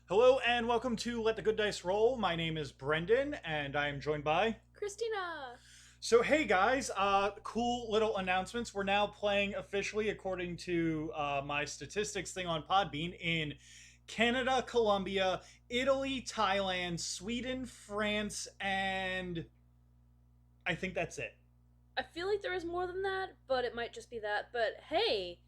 Hello and welcome to Let the Good Dice Roll. My name is Brendan and I am joined by... Christina! So hey guys, cool little announcements. We're now playing officially according to my statistics thing on Podbean in Canada, Colombia, Italy, Thailand, Sweden, France, and I think that's it. I feel like there is more than that, but it might just be that. But hey,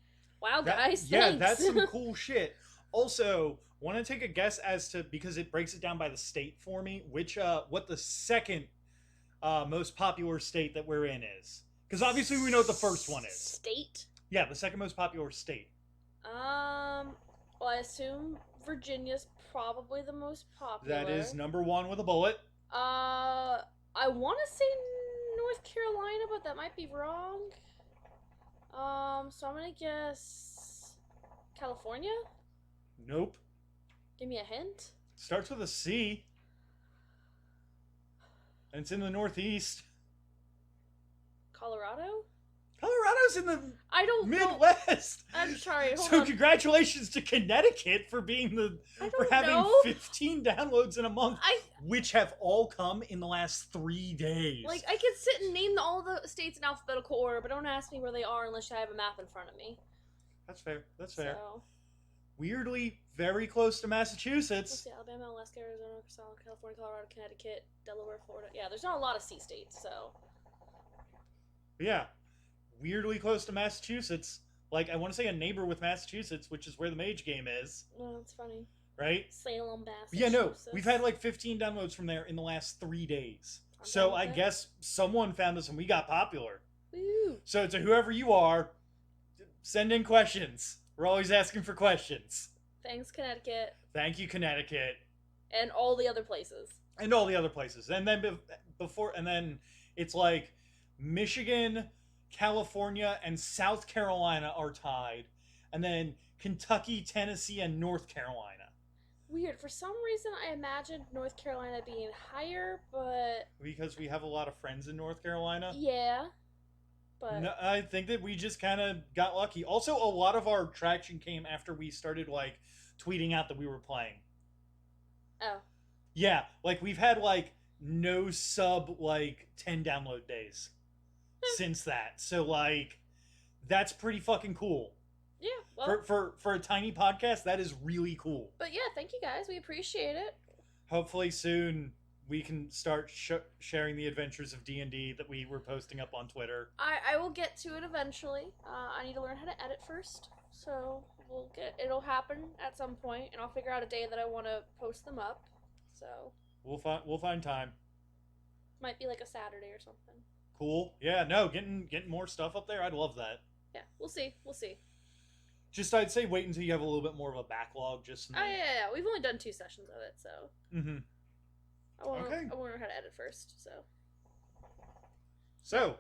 wow That, guys, yeah, thanks! that's some cool shit. Also, want to take a guess as to, because it breaks it down by the state for me, what the second most popular state that we're in is. Because obviously we know what the first one is. State? Yeah, the second most popular state. Well, I assume Virginia's probably the most popular. That is number one with a bullet. I want to say North Carolina, but that might be wrong. So I'm gonna guess California? Nope. Give me a hint. Starts with a C. And it's in the Northeast. Colorado? Colorado's in the Midwest. I'm sorry, hold so on. Congratulations to Connecticut for being for having 15 downloads in a month, which have all come in the last 3 days. Like, I could sit and name all the states in alphabetical order, but don't ask me where they are unless I have a map in front of me. That's fair. That's fair. So, Weirdly, very close to Massachusetts. let's see, Alabama, Alaska, Arizona, California, Colorado, Connecticut, Delaware, Florida. Yeah, there's not a lot of C states, so. Yeah. Weirdly close to Massachusetts. Like, I want to say a neighbor with Massachusetts, which is where the Mage game is. Oh, that's funny. Right? Salem, Massachusetts. Yeah, no. We've had like 15 downloads from there in the last 3 days. So I guess someone found us and we got popular. Woo! So to whoever you are, send in questions. We're always asking for questions. Thanks, Connecticut. Thank you, Connecticut. And all the other places. And all the other places. And then it's like Michigan, California, and South Carolina are tied. And then Kentucky, Tennessee, and North Carolina. Weird. For some reason, I imagined North Carolina being higher, but... Because we have a lot of friends in North Carolina? Yeah. But... No, I think that we just kind of got lucky. Also, a lot of our traction came after we started, like, tweeting out that we were playing. Oh. Yeah, like, we've had, like, no sub, like, 10 download days since that. So, like, that's pretty fucking cool. Yeah, well... For a tiny podcast, that is really cool. But yeah, thank you guys. We appreciate it. Hopefully soon we can start sharing the adventures of D&D that we were posting up on Twitter. I will get to it eventually. I need to learn how to edit first. So it'll happen at some point, and I'll figure out a day that I want to post them up. So we'll find time. Might be like a Saturday or something. Cool. Yeah, no, getting more stuff up there, I'd love that. Yeah, we'll see. Just, I'd say wait until you have a little bit more of a backlog. Yeah. We've only done 2 sessions of it, so. Mm-hmm. I want to learn how to edit first, so. So,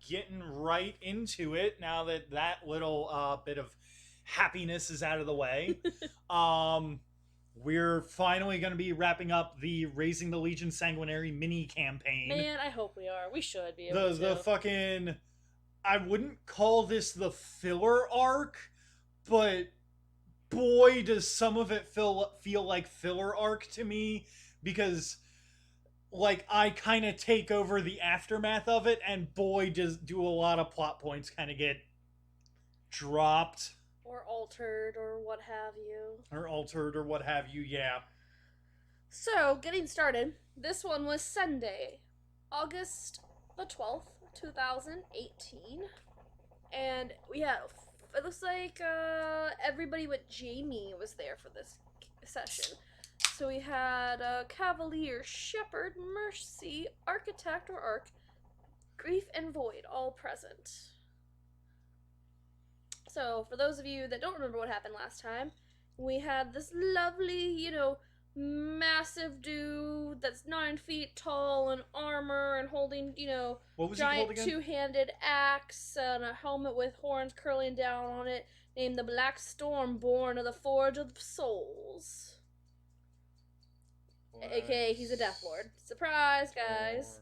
getting right into it, now that little bit of happiness is out of the way, we're finally going to be wrapping up the Raising the Legion Sanguinary mini campaign. Man, I hope we are. We should be able to. The fucking... I wouldn't call this the filler arc, but boy, does some of it feel like filler arc to me, because, like, I kind of take over the aftermath of it, and boy, do a lot of plot points kind of get dropped. Or altered, or what have you. Yeah. So, getting started, this one was Sunday, August the 12th. 2018, and it looks like everybody but Jamie was there for this session. So we had Cavalier, Shepherd, Mercy, Architect or Arc, Grief, and Void all present. So for those of you that don't remember what happened last time, we had this lovely, massive dude that's 9 feet tall and armor and holding, what was giant he called again? 2-handed axe and a helmet with horns curling down on it, named the Black Storm, born of the Forge of Souls. AKA, he's a Death Lord. Surprise, guys.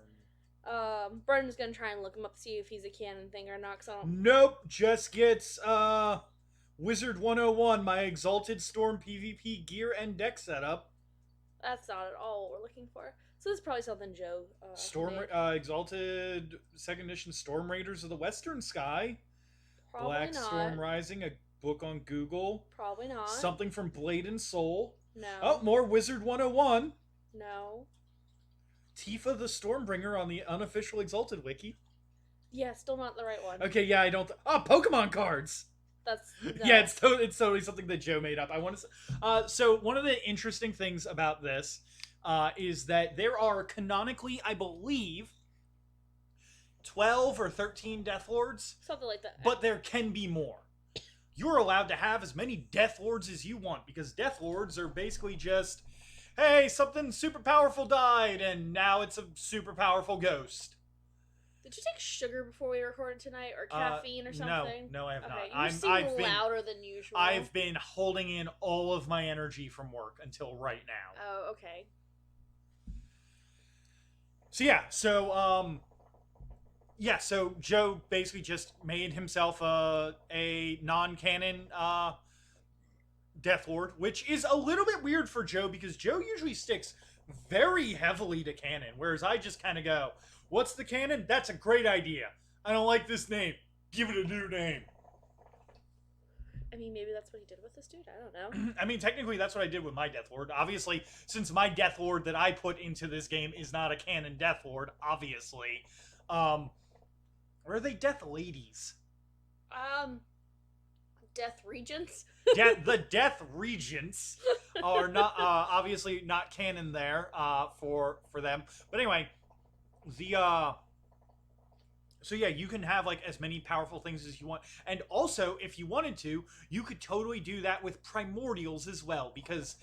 Brendan's gonna try and look him up to see if he's a canon thing or not. Nope, just gets Wizard 101, my Exalted Storm PvP gear and deck setup. That's not at all what we're looking for. So this is probably something Joe Storm made. Exalted Second Edition Storm Raiders of the Western Sky. Probably Black not. Storm Rising, a book on Google. Probably not. Something from Blade and Soul. No. Oh, more Wizard 101. No. Tifa the Stormbringer on the unofficial Exalted wiki. Yeah, still not the right one. Okay, yeah, I don't. Pokemon cards. That's no. Yeah, it's totally something that Joe made up. I want to. So one of the interesting things about this is that there are canonically, I believe, 12 or 13 Death Lords, something like that. but there can be more. You're allowed to have as many Death Lords as you want because Death Lords are basically just, hey, something super powerful died, and now it's a super powerful ghost. Did you take sugar before we recorded tonight, or caffeine or something? No, I have okay, not. You seem louder than usual. I've been holding in all of my energy from work until right now. Oh, okay. So Joe basically just made himself a non-canon Death Lord, which is a little bit weird for Joe because Joe usually sticks very heavily to canon, whereas I just kind of go, what's the canon? That's a great idea. I don't like this name. Give it a new name. I mean, maybe that's what he did with this dude. I don't know. I mean, technically, that's what I did with my Death Lord. Obviously, since my Death Lord that I put into this game is not a canon Death Lord, obviously. Or are they Death Ladies? Death Regents? The Death Regents are not obviously not canon there for them. But anyway, so yeah, you can have like as many powerful things as you want. And also, if you wanted to, you could totally do that with primordials as well, because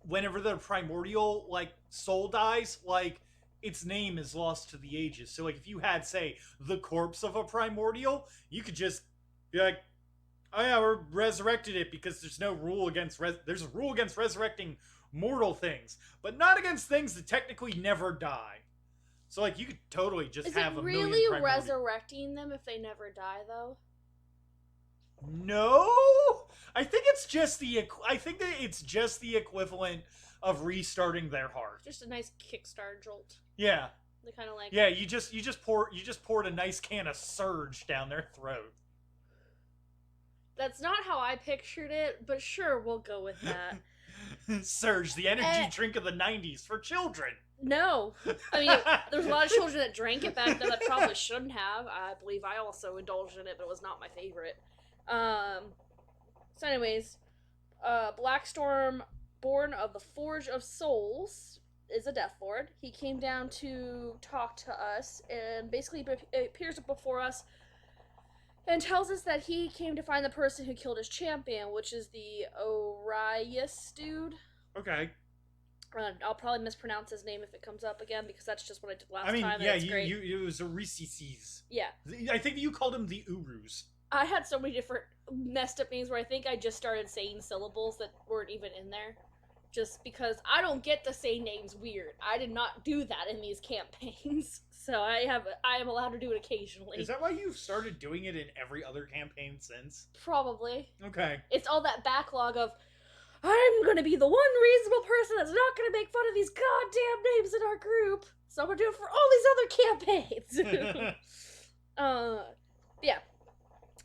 whenever the primordial like soul dies, like its name is lost to the ages. So like if you had, say, the corpse of a primordial, you could just be like, oh yeah, we're resurrected it because there's no rule against there's a rule against resurrecting mortal things, but not against things that technically never die. So like you could totally just have a million. Is it really resurrecting them if they never die though? No, I think it's just the equivalent of restarting their heart. Just a nice kickstart jolt. Yeah. They kind of like. Yeah, you just poured a nice can of Surge down their throat. That's not how I pictured it, but sure, we'll go with that. Surge, the energy drink of the 90s for children. No. I mean, there's a lot of children that drank it back then that probably shouldn't have. I believe I also indulged in it, but it was not my favorite. So anyways, Blackstorm, born of the Forge of Souls, is a Death Lord. He came down to talk to us and basically appears before us and tells us that he came to find the person who killed his champion, which is the Orius dude. Okay. I'll probably mispronounce his name if it comes up again, because that's just what I did last time. Yeah, it was Orisis. Yeah. I think you called him the Urus. I had so many different messed up names where I think I just started saying syllables that weren't even in there. Just because I don't get to say names weird. I did not do that in these campaigns. So I am allowed to do it occasionally. Is that why you've started doing it in every other campaign since? Probably. Okay. It's all that backlog of, I'm gonna be the one reasonable person that's not gonna make fun of these goddamn names in our group. So I'm gonna do it for all these other campaigns. Yeah.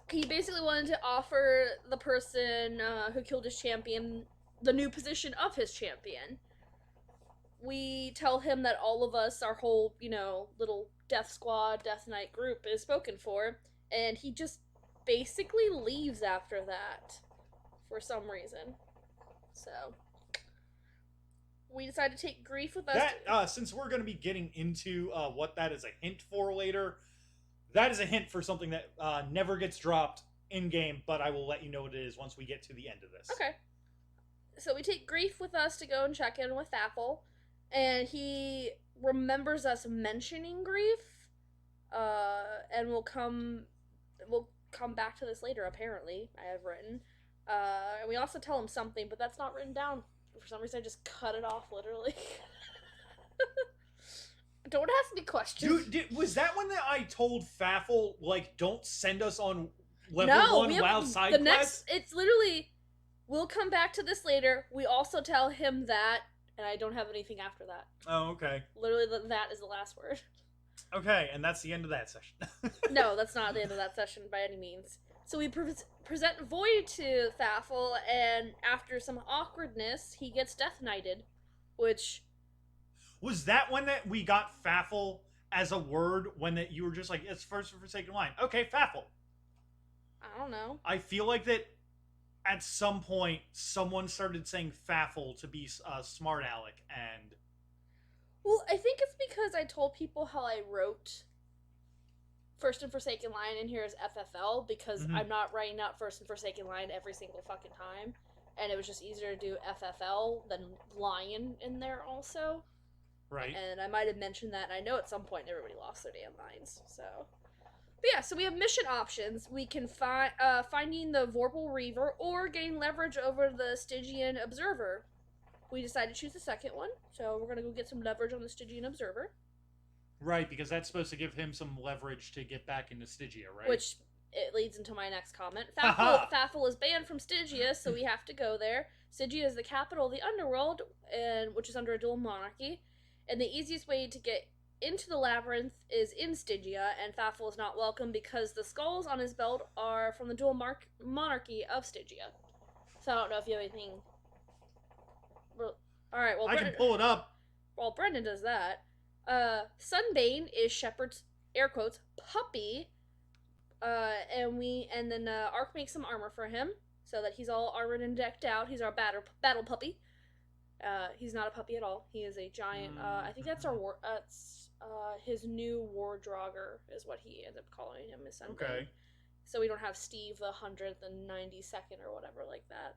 He basically wanted to offer the person who killed his champion the new position of his champion. We tell him that all of us, our whole, little Death Squad, Death Knight group is spoken for, and he just basically leaves after that for some reason. So we decided to take grief with us. That, since we're going to be getting into what that is a hint for later, that is a hint for something that never gets dropped in-game, but I will let you know what it is once we get to the end of this. Okay. So we take Grief with us to go and check in with Apple, and he remembers us mentioning Grief, and we'll come back to this later, apparently, I have written. And we also tell him something, but that's not written down. For some reason, I just cut it off, literally. Don't ask me questions. Dude, was that one that I told Faffle, like, don't send us on Level No, 1 we have WoW side the quest? next. It's literally. We'll come back to this later. We also tell him that, and I don't have anything after that. Oh, okay. Literally, that is the last word. Okay, and that's the end of that session. No, that's not the end of that session by any means. So we present Void to Thaffel, and after some awkwardness, he gets Death Knighted, which... Was that when that we got Faffle as a word when that you were just like, it's first forsaken line? Okay, Faffle. I don't know. I feel like that at some point someone started saying Faffle to be smart aleck, and Well, I think it's because I told people how I wrote First and Forsaken Line in here as FFL, because I'm not writing out First and Forsaken Line every single fucking time, and it was just easier to do FFL than Lion in there also. Right. And I might have mentioned that, and I know at some point everybody lost their damn minds, so... But yeah, so we have mission options. We can find finding the Vorpal Reaver or gain leverage over the Stygian Observer. We decided to choose the second one, so we're gonna go get some leverage on the Stygian Observer. Right, because that's supposed to give him some leverage to get back into Stygia, right? Which it leads into my next comment. Thaffel is banned from Stygia, so we have to go there. Stygia is the capital of the underworld, and which is under a dual monarchy. And the easiest way to get into the labyrinth is in Stygia, and Thaffel is not welcome because the skulls on his belt are from the dual monarchy of Stygia. So I don't know if you have anything. Alright, well, I can pull it up. While Brendan does that, Sunbane is Shepard's, air quotes, puppy. And then Ark makes some armor for him so that he's all armored and decked out. He's our battle puppy. He's not a puppy at all. He is a giant. I think that's his new war drogger is what he ends up calling him. Is Sunbane. Okay. So we don't have Steve the 192nd or whatever like that.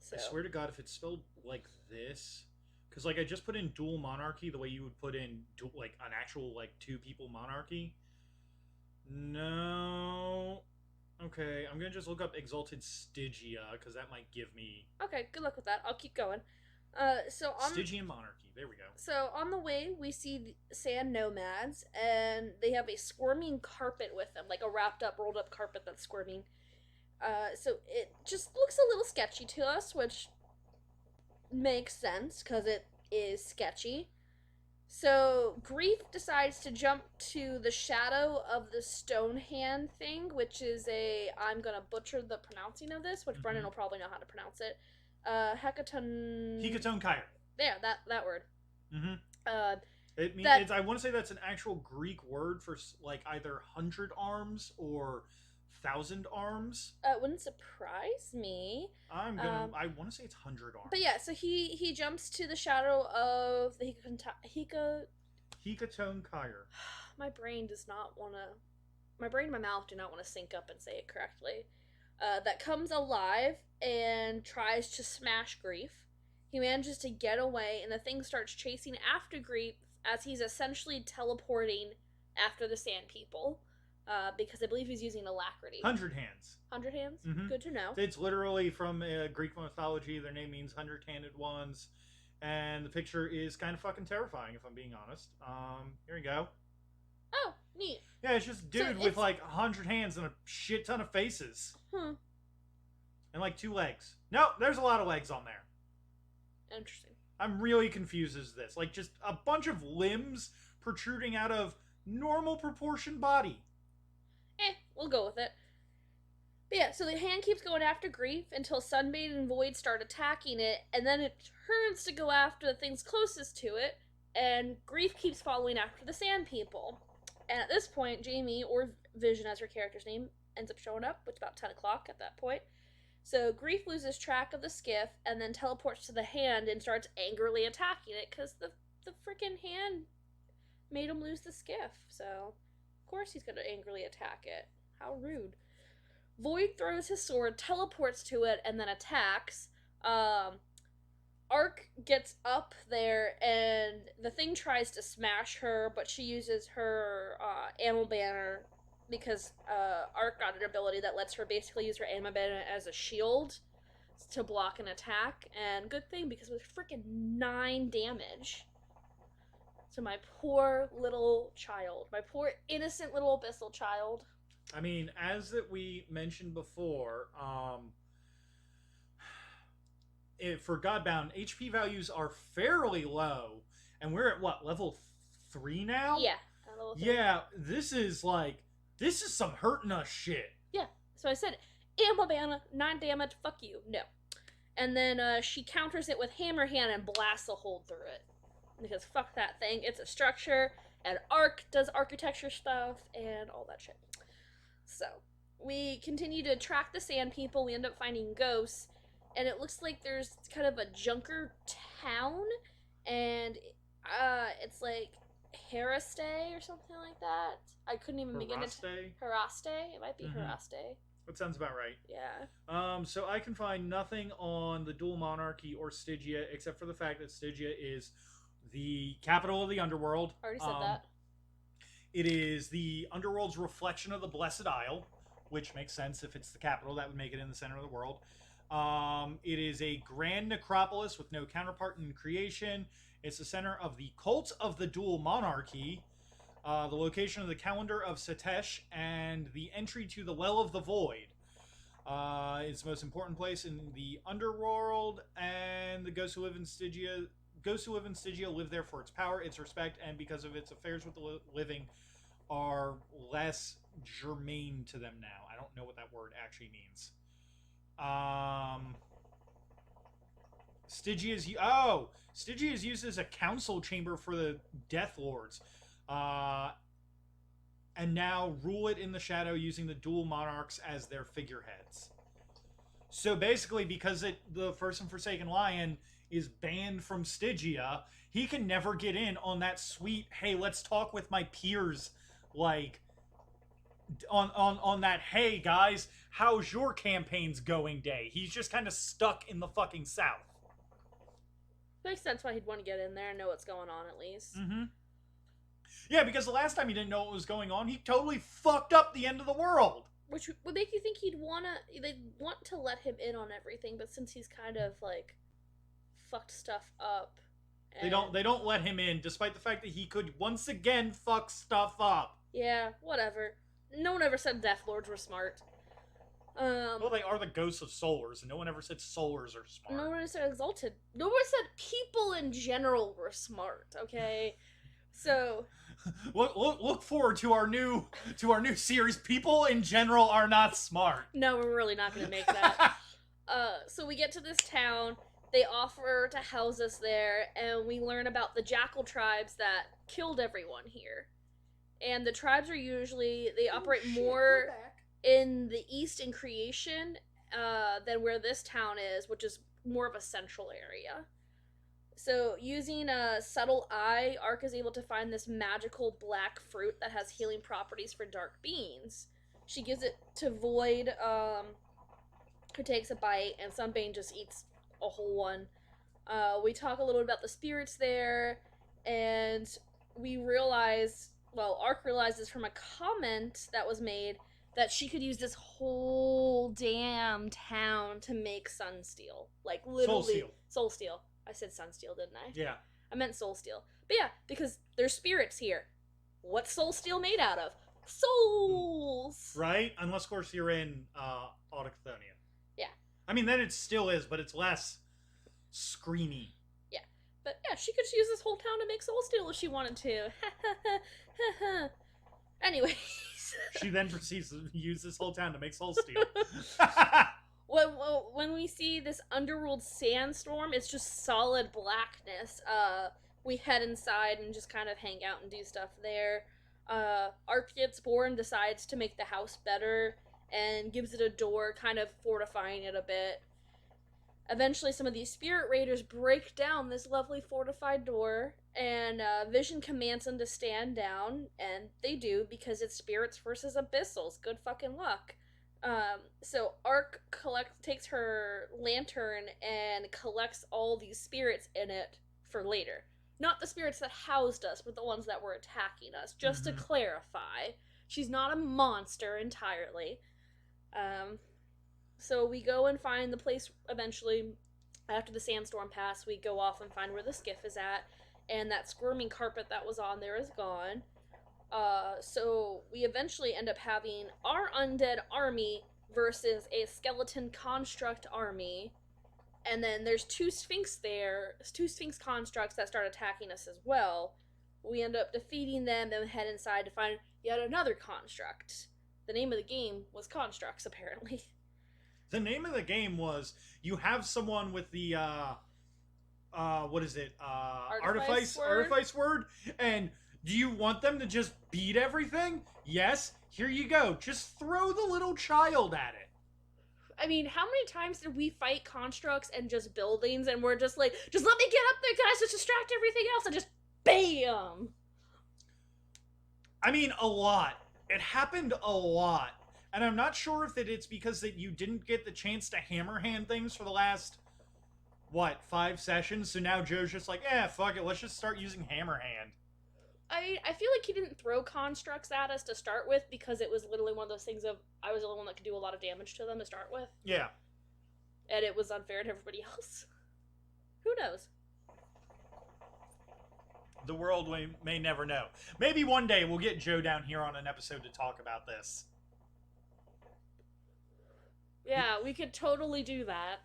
So. I swear to God, if it's spelled like this, because like I just put in dual monarchy the way you would put in like an actual like two people monarchy. No. Okay, I'm gonna just look up Exalted Stygia because that might give me. Okay, good luck with that. I'll keep going. Stygian monarchy. There we go. So on the way, we see the sand nomads, and they have a squirming carpet with them, like a wrapped up, rolled up carpet that's squirming. So it just looks a little sketchy to us, which makes sense because it is sketchy. So Grief decides to jump to the shadow of the stone hand thing, which is I'm gonna butcher the pronouncing of this, which Brendan will probably know how to pronounce it. Hecaton Kyre. Yeah, that word. It means I want to say that's an actual Greek word for like either 100 arms or 1,000 arms. Wouldn't surprise me. I want to say it's 100 arms. But yeah, so he jumps to the shadow of the Hecaton Kyre. My brain and my mouth do not want to sync up and say it correctly. That comes alive and tries to smash Grief. He manages to get away, and the thing starts chasing after Grief as he's essentially teleporting after the Sand People. Because I believe he's using alacrity. 100 hands. 100 hands? Mm-hmm. Good to know. It's literally from Greek mythology. Their name means 100-handed ones. And the picture is kind of fucking terrifying, if I'm being honest. Here we go. Oh, neat. Yeah, it's just dude with like 100 hands and a shit ton of faces. And like 2 legs. No, there's a lot of legs on there. Interesting. I'm really confused as this. Like just a bunch of limbs protruding out of normal proportion body. We'll go with it. But yeah, so the hand keeps going after Grief until Sunbane and Void start attacking it, and then it turns to go after the things closest to it, and Grief keeps following after the Sand People. And at this point, Jamie, or Vision as her character's name, ends up showing up, which is about 10 o'clock at that point. So Grief loses track of the skiff, and then teleports to the hand and starts angrily attacking it, because the freaking hand made him lose the skiff, so... Of course he's going to angrily attack it. How rude. Void throws his sword, teleports to it, and then attacks. Ark gets up there, and the thing tries to smash her, but she uses her ammo banner because Ark got an ability that lets her basically use her ammo banner as a shield to block an attack. And good thing, because it was freaking 9 damage. So my poor little child. My poor innocent little abyssal child. I mean, as that we mentioned before, for Godbound, HP values are fairly low, and we're at what, level 3 now? Yeah, level 3. Yeah, this is some hurting us shit. Yeah, so I said, ammo ban, 9 damage, fuck you, no. And then she counters it with hammer hand and blasts a hole through it. Because fuck that thing, it's a structure, and Ark does architecture stuff, and all that shit. So, we continue to track the sand people, we end up finding ghosts, and it looks like there's kind of a junker town, and it's like Heraste or something like that. I couldn't even begin to... Heraste? It might be Heraste. That sounds about right. Yeah. So I can find nothing on the dual monarchy or Stygia except for the fact that Stygia is the capital of the underworld. I already said that. It is the underworld's reflection of the Blessed Isle, which makes sense if it's the capital. That would make it in the center of the world. It is a grand necropolis with no counterpart in creation. It's the center of the cult of the dual monarchy, the location of the calendar of Satesh, and the entry to the Well of the Void. It's the most important place in the underworld, and the ghosts who live in Stygia live there for its power, its respect, and because of its affairs with the living are less germane to them now. I don't know what that word actually means. Stygia is used as a council chamber for the Death Lords. And now rule it in the shadow using the dual monarchs as their figureheads. So basically, because the First and Forsaken Lion is banned from Stygia, he can never get in on that sweet, hey, let's talk with my peers, like, on that, hey, guys, how's your campaigns going day? He's just kind of stuck in the fucking South. Makes sense why he'd want to get in there and know what's going on, at least. Mm-hmm. Yeah, because the last time he didn't know what was going on, he totally fucked up the end of the world. Which would make you think they'd want to let him in on everything, but since he's kind of, like, fucked stuff up... They don't let him in, despite the fact that he could once again fuck stuff up. Yeah, whatever. No one ever said Death Lords were smart. Well, they are the ghosts of Solars, and no one ever said Solars are smart. No one said Exalted. No one said people in general were smart, okay? So... Look forward to our new series. People in general are not smart. No, we're really not going to make that. So we get to this town. They offer to house us there, and we learn about the Jackal tribes that killed everyone here. And the tribes are usually, they operate more in the east in creation than where this town is, which is more of a central area. So using a subtle eye, Ark is able to find this magical black fruit that has healing properties for dark beings. She gives it to Void, who takes a bite, and Sunbane just eats a whole one. We talk a little about the spirits there, and we realize, well, Ark realizes from a comment that was made that she could use this whole damn town to make Sunsteel. Like, literally. Soul Steel. I said Sunsteel, didn't I? Yeah. I meant Soul Steel. But yeah, because there's spirits here. What's Soul Steel made out of? Souls! Right? Unless, of course, you're in Autochthonia. Yeah. I mean, then it still is, but it's less screamy. Yeah. But yeah, she could use this whole town to make Soul Steel if she wanted to. Anyways. She then proceeds to use this whole town to make Soul Steel. When we see this underworld sandstorm, it's just solid blackness. We head inside and just kind of hang out and do stuff there. Ark gets bored and decides to make the house better and gives it a door, kind of fortifying it a bit. Eventually, some of these spirit raiders break down this lovely fortified door, and Vision commands them to stand down, and they do because it's spirits versus abyssals. Good fucking luck. So Ark takes her lantern and collects all these spirits in it for later. Not the spirits that housed us, but the ones that were attacking us. Just to clarify, she's not a monster entirely. So we go and find the place eventually. After the sandstorm pass, we go off and find where the skiff is at, and that squirming carpet that was on there is gone. So we eventually end up having our undead army versus a skeleton construct army. And then there's two Sphinx constructs that start attacking us as well. We end up defeating them and head inside to find yet another construct. The name of the game was Constructs, apparently. The name of the game was you have someone with the what is it? Artifice word. And do you want them to just beat everything? Yes. Here you go. Just throw the little child at it. I mean, how many times did we fight constructs and just buildings and we're just like, just let me get up there, guys, just distract everything else, and just BAM! I mean, a lot. It happened a lot. And I'm not sure if it's because that you didn't get the chance to hammer hand things for the last, 5 sessions? So now Joe's just like, fuck it, let's just start using hammer hand. I feel like he didn't throw constructs at us to start with because it was literally one of those things of I was the only one that could do a lot of damage to them to start with. Yeah. And it was unfair to everybody else. Who knows? The world may never know. Maybe one day we'll get Joe down here on an episode to talk about this. Yeah, we could totally do that.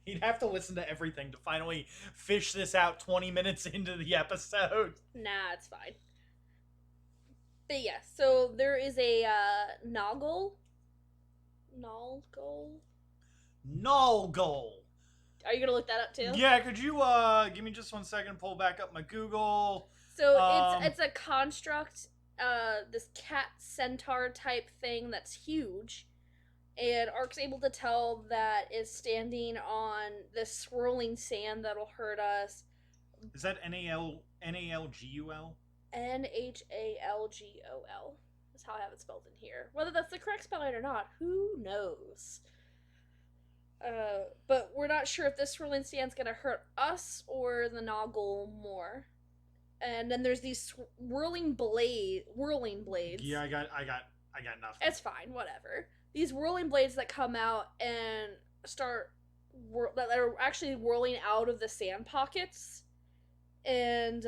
He'd have to listen to everything to finally fish this out 20 minutes into the episode. Nah, it's fine. But yeah, so there is a Noggle. Noggle. Are you gonna look that up too? Yeah, could you give me just 1 second, pull back up my Google. So it's a construct, this cat centaur type thing that's huge. And Ark's able to tell that is standing on this swirling sand that'll hurt us. Is that Nalgul? Nhalgol is how I have it spelled in here. Whether that's the correct spelling or not, who knows? But we're not sure if this swirling sand's gonna hurt us or the Noggle more. And then there's these whirling blades. Yeah, I got nothing. It's fine, whatever. These whirling blades that come out and start that are actually whirling out of the sand pockets. And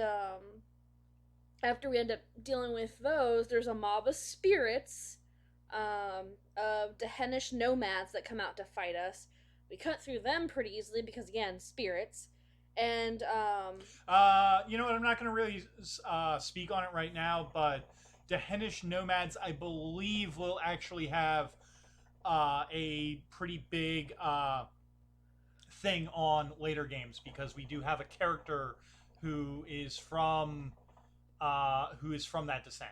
after we end up dealing with those, there's a mob of spirits of Dehenish nomads that come out to fight us. We cut through them pretty easily because, again, spirits. And you know what? I'm not going to really speak on it right now, but Dehenish nomads, I believe, will actually have a pretty big thing on later games because we do have a character who is from that descent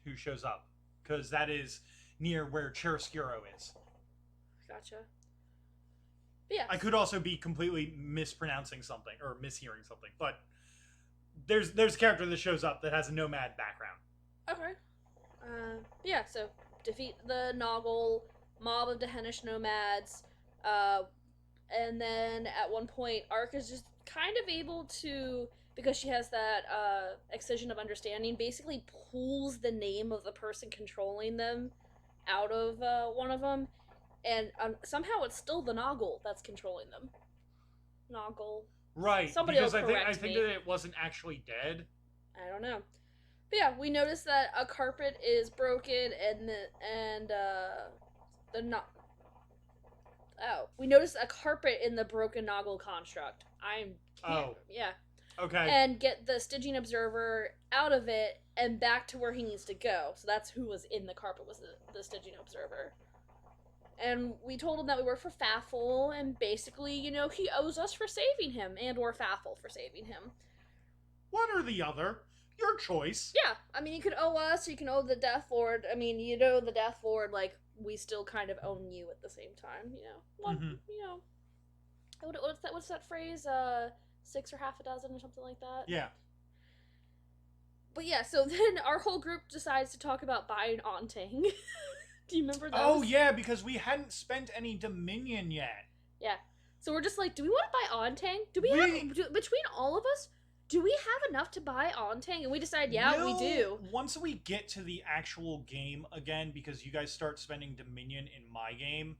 who shows up because that is near where Chiaroscuro is. Gotcha. But yeah, I could also be completely mispronouncing something or mishearing something, but there's a character that shows up that has a nomad background. Okay. Yeah. So defeat the Noggle mob of Dehenish nomads, and then at one point Ark is just kind of able to, because she has that excision of understanding, basically pulls the name of the person controlling them out of one of them, and somehow it's still the Noggle that's controlling them. Noggle. Right. Somebody because will correct I think me. that it wasn't actually dead. I don't know. But yeah, we notice that a carpet is broken we notice a carpet in the broken Noggle construct. Yeah. Okay. And get the Stygian Observer out of it and back to where he needs to go. So that's who was in the carpet, was the Stygian Observer. And we told him that we work for Faffel, and basically, he owes us for saving him, and or Faffel for saving him. One or the other. Your choice. Yeah, I mean, you could owe us, you can owe the Death Lord. I mean, you know the Death Lord, like, we still kind of own you at the same time, What's that phrase? 6 or half a dozen or something like that? Yeah. But yeah, so then our whole group decides to talk about buying Ontang. Do you remember those? Oh, yeah, because we hadn't spent any Dominion yet. Yeah. So we're just like, do we want to buy Ontang? Between all of us, do we have enough to buy Ontang? And we decide, we do. Once we get to the actual game again, because you guys start spending Dominion in my game,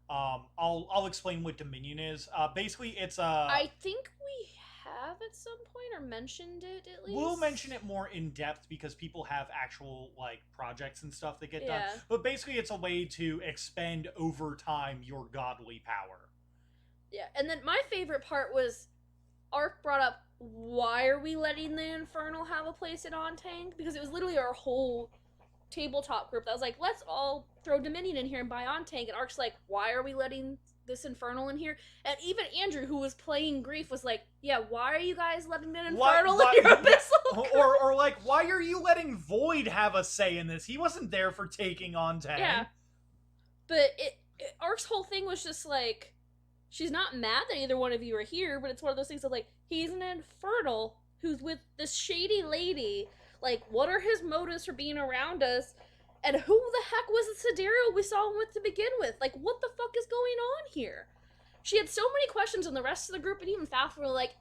I'll explain what Dominion is. Basically, it's a... I think we have at some point, or mentioned it at least. We'll mention it more in depth because people have actual like projects and stuff that get done. Yeah. But basically, it's a way to expend over time your godly power. Yeah, and then my favorite part was Ark brought up, why are we letting the Infernal have a place at Ontang? Because it was literally our whole tabletop group that was like, let's all throw Dominion in here and buy Ontang. And Ark's like, why are we letting this Infernal in here? And even Andrew, who was playing Grief, was like, yeah, why are you guys letting an Infernal in your abyssal? Or like, why are you letting Void have a say in this? He wasn't there for taking Ontang. Yeah. But Ark's whole thing was just like, she's not mad that either one of you are here, but it's one of those things of like, he's an Infernal who's with this shady lady. Like, what are his motives for being around us? And who the heck was the Sidereal we saw him with to begin with? Like, what the fuck is going on here? She had so many questions, and the rest of the group and even Faf were like,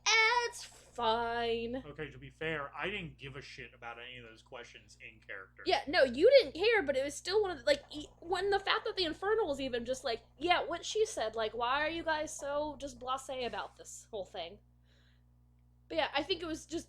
it's fine. Okay, to be fair, I didn't give a shit about any of those questions in character. Yeah, no, you didn't care, but it was still one of the, like, when the fact that the Infernal was even just like, yeah, what she said, like, why are you guys so just blasé about this whole thing? But yeah, I think it was just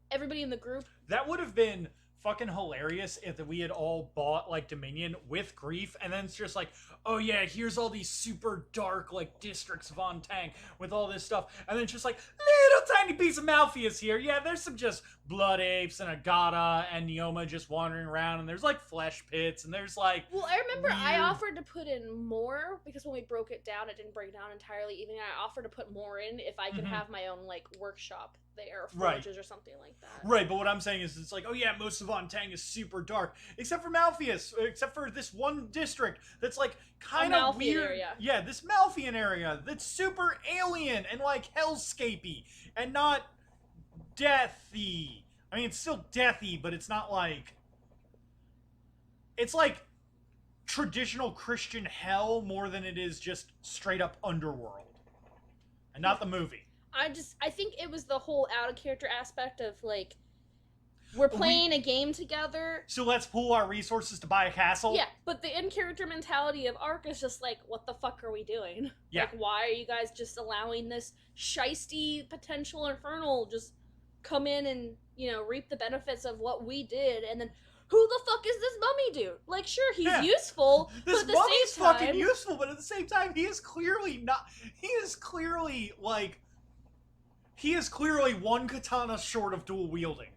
everybody in the group. That would have been fucking hilarious if we had all bought like Dominion with Grief, and then it's just like, oh yeah, here's all these super dark like districts of Ontang with all this stuff, and then just like little tiny piece of Malpheus here. Yeah, there's some just blood apes and Agata and Neoma just wandering around, and there's like flesh pits, and there's like. Well, I remember weird... I offered to put in more because when we broke it down, it didn't break down entirely. Even I offered to put more in if I could have my own like workshop there, forges or something like that. Right, but what I'm saying is it's like, oh yeah, most of Ontang is super dark, except for Malpheus, except for this one district that's like kind of weird. Area. Yeah, this Malphian area that's super alien and like hellscapey and not deathy. I mean, it's still deathy, but it's not like... It's like traditional Christian hell more than it is just straight up underworld. And not the movie. I think it was the whole out of character aspect of like, we're playing a game together. So let's pool our resources to buy a castle? Yeah, but the in-character mentality of Ark is just like, what the fuck are we doing? Yeah. Like, why are you guys just allowing this shisty potential Infernal just come in and, you know, reap the benefits of what we did, and then who the fuck is this mummy dude? Like, sure, he's useful, this but at the mummy's same time... fucking useful, but at the same time, he is clearly not... He is clearly, like... He is clearly one katana short of dual wielding.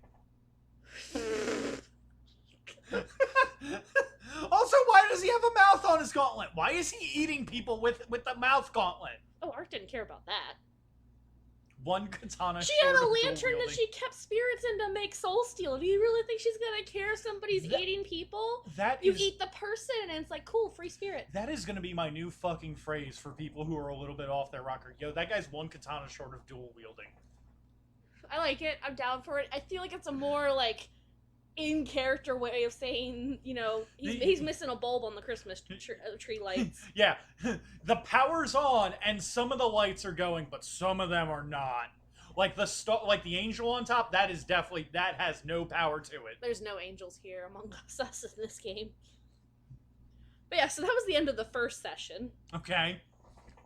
Also, why does he have a mouth on his gauntlet? Why is he eating people with the mouth gauntlet? Oh, Ark didn't care about that. One katana She short had a of lantern that she kept spirits in to make soul steel. Do you really think she's gonna care if somebody's eating people? You eat the person and it's like, cool, free spirit. That is gonna be my new fucking phrase for people who are a little bit off their rocker. Yo, that guy's one katana short of dual wielding. I like it. I'm down for it. I feel like it's a more, like, in-character way of saying, you know, he's missing a bulb on the Christmas tree lights. Yeah. The power's on, and some of the lights are going, but some of them are not. Like the angel on top, that has no power to it. There's no angels here among us in this game. But yeah, so that was the end of the first session. Okay.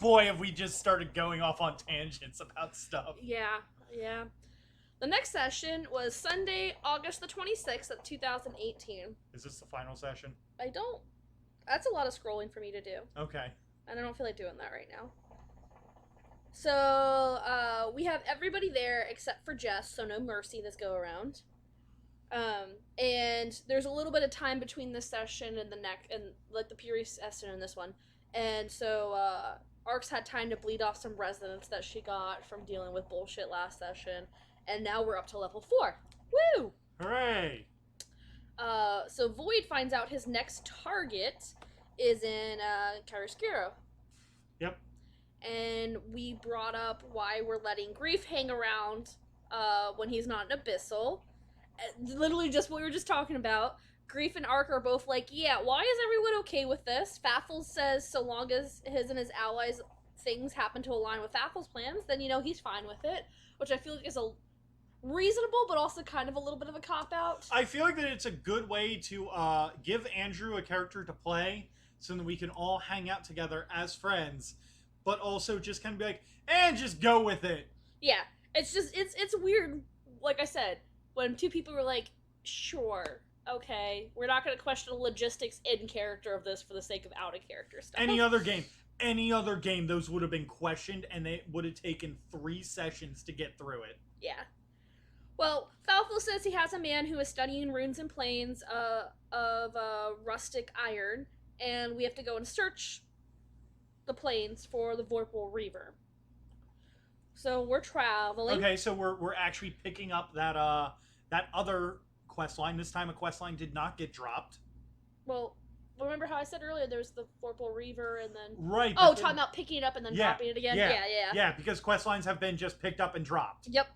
Boy, have we just started going off on tangents about stuff. Yeah. The next session was Sunday, August the 26th of 2018. Is this the final session? That's a lot of scrolling for me to do. Okay. And I don't feel like doing that right now. So, we have everybody there except for Jess, so no Mercy this go around. And there's a little bit of time between this session and the previous session and this one. And so, Ark's had time to bleed off some resonance that she got from dealing with bullshit last session. And now we're up to level 4. Woo! Hooray! So Void finds out his next target is in Chiaroscuro. Yep. And we brought up why we're letting Grief hang around when he's not an Abyssal. Literally just what we were just talking about. Grief and Ark are both like, yeah, why is everyone okay with this? Faffles says so long as his and his allies' things happen to align with Faffles' plans, then, you know, he's fine with it. Which I feel like is a reasonable, but also kind of a little bit of a cop-out. I feel like that it's a good way to give Andrew a character to play so that we can all hang out together as friends, but also just kind of be like, and just go with it. Yeah, it's weird. Like I said, when two people were like, sure, okay, we're not going to question the logistics in character of this for the sake of out of character stuff. Any other game, those would have been questioned, and they would have taken 3 sessions to get through it. Yeah. Well, Falfel says he has a man who is studying runes and planes of rustic iron, and we have to go and search the plains for the Vorpal Reaver. So we're traveling. Okay, so we're actually picking up that other quest line. This time a quest line did not get dropped. Well, remember how I said earlier there's the Vorpal Reaver and then... Right. Oh, talking about picking it up and then dropping it again? Yeah. Yeah, because quest lines have been just picked up and dropped. Yep.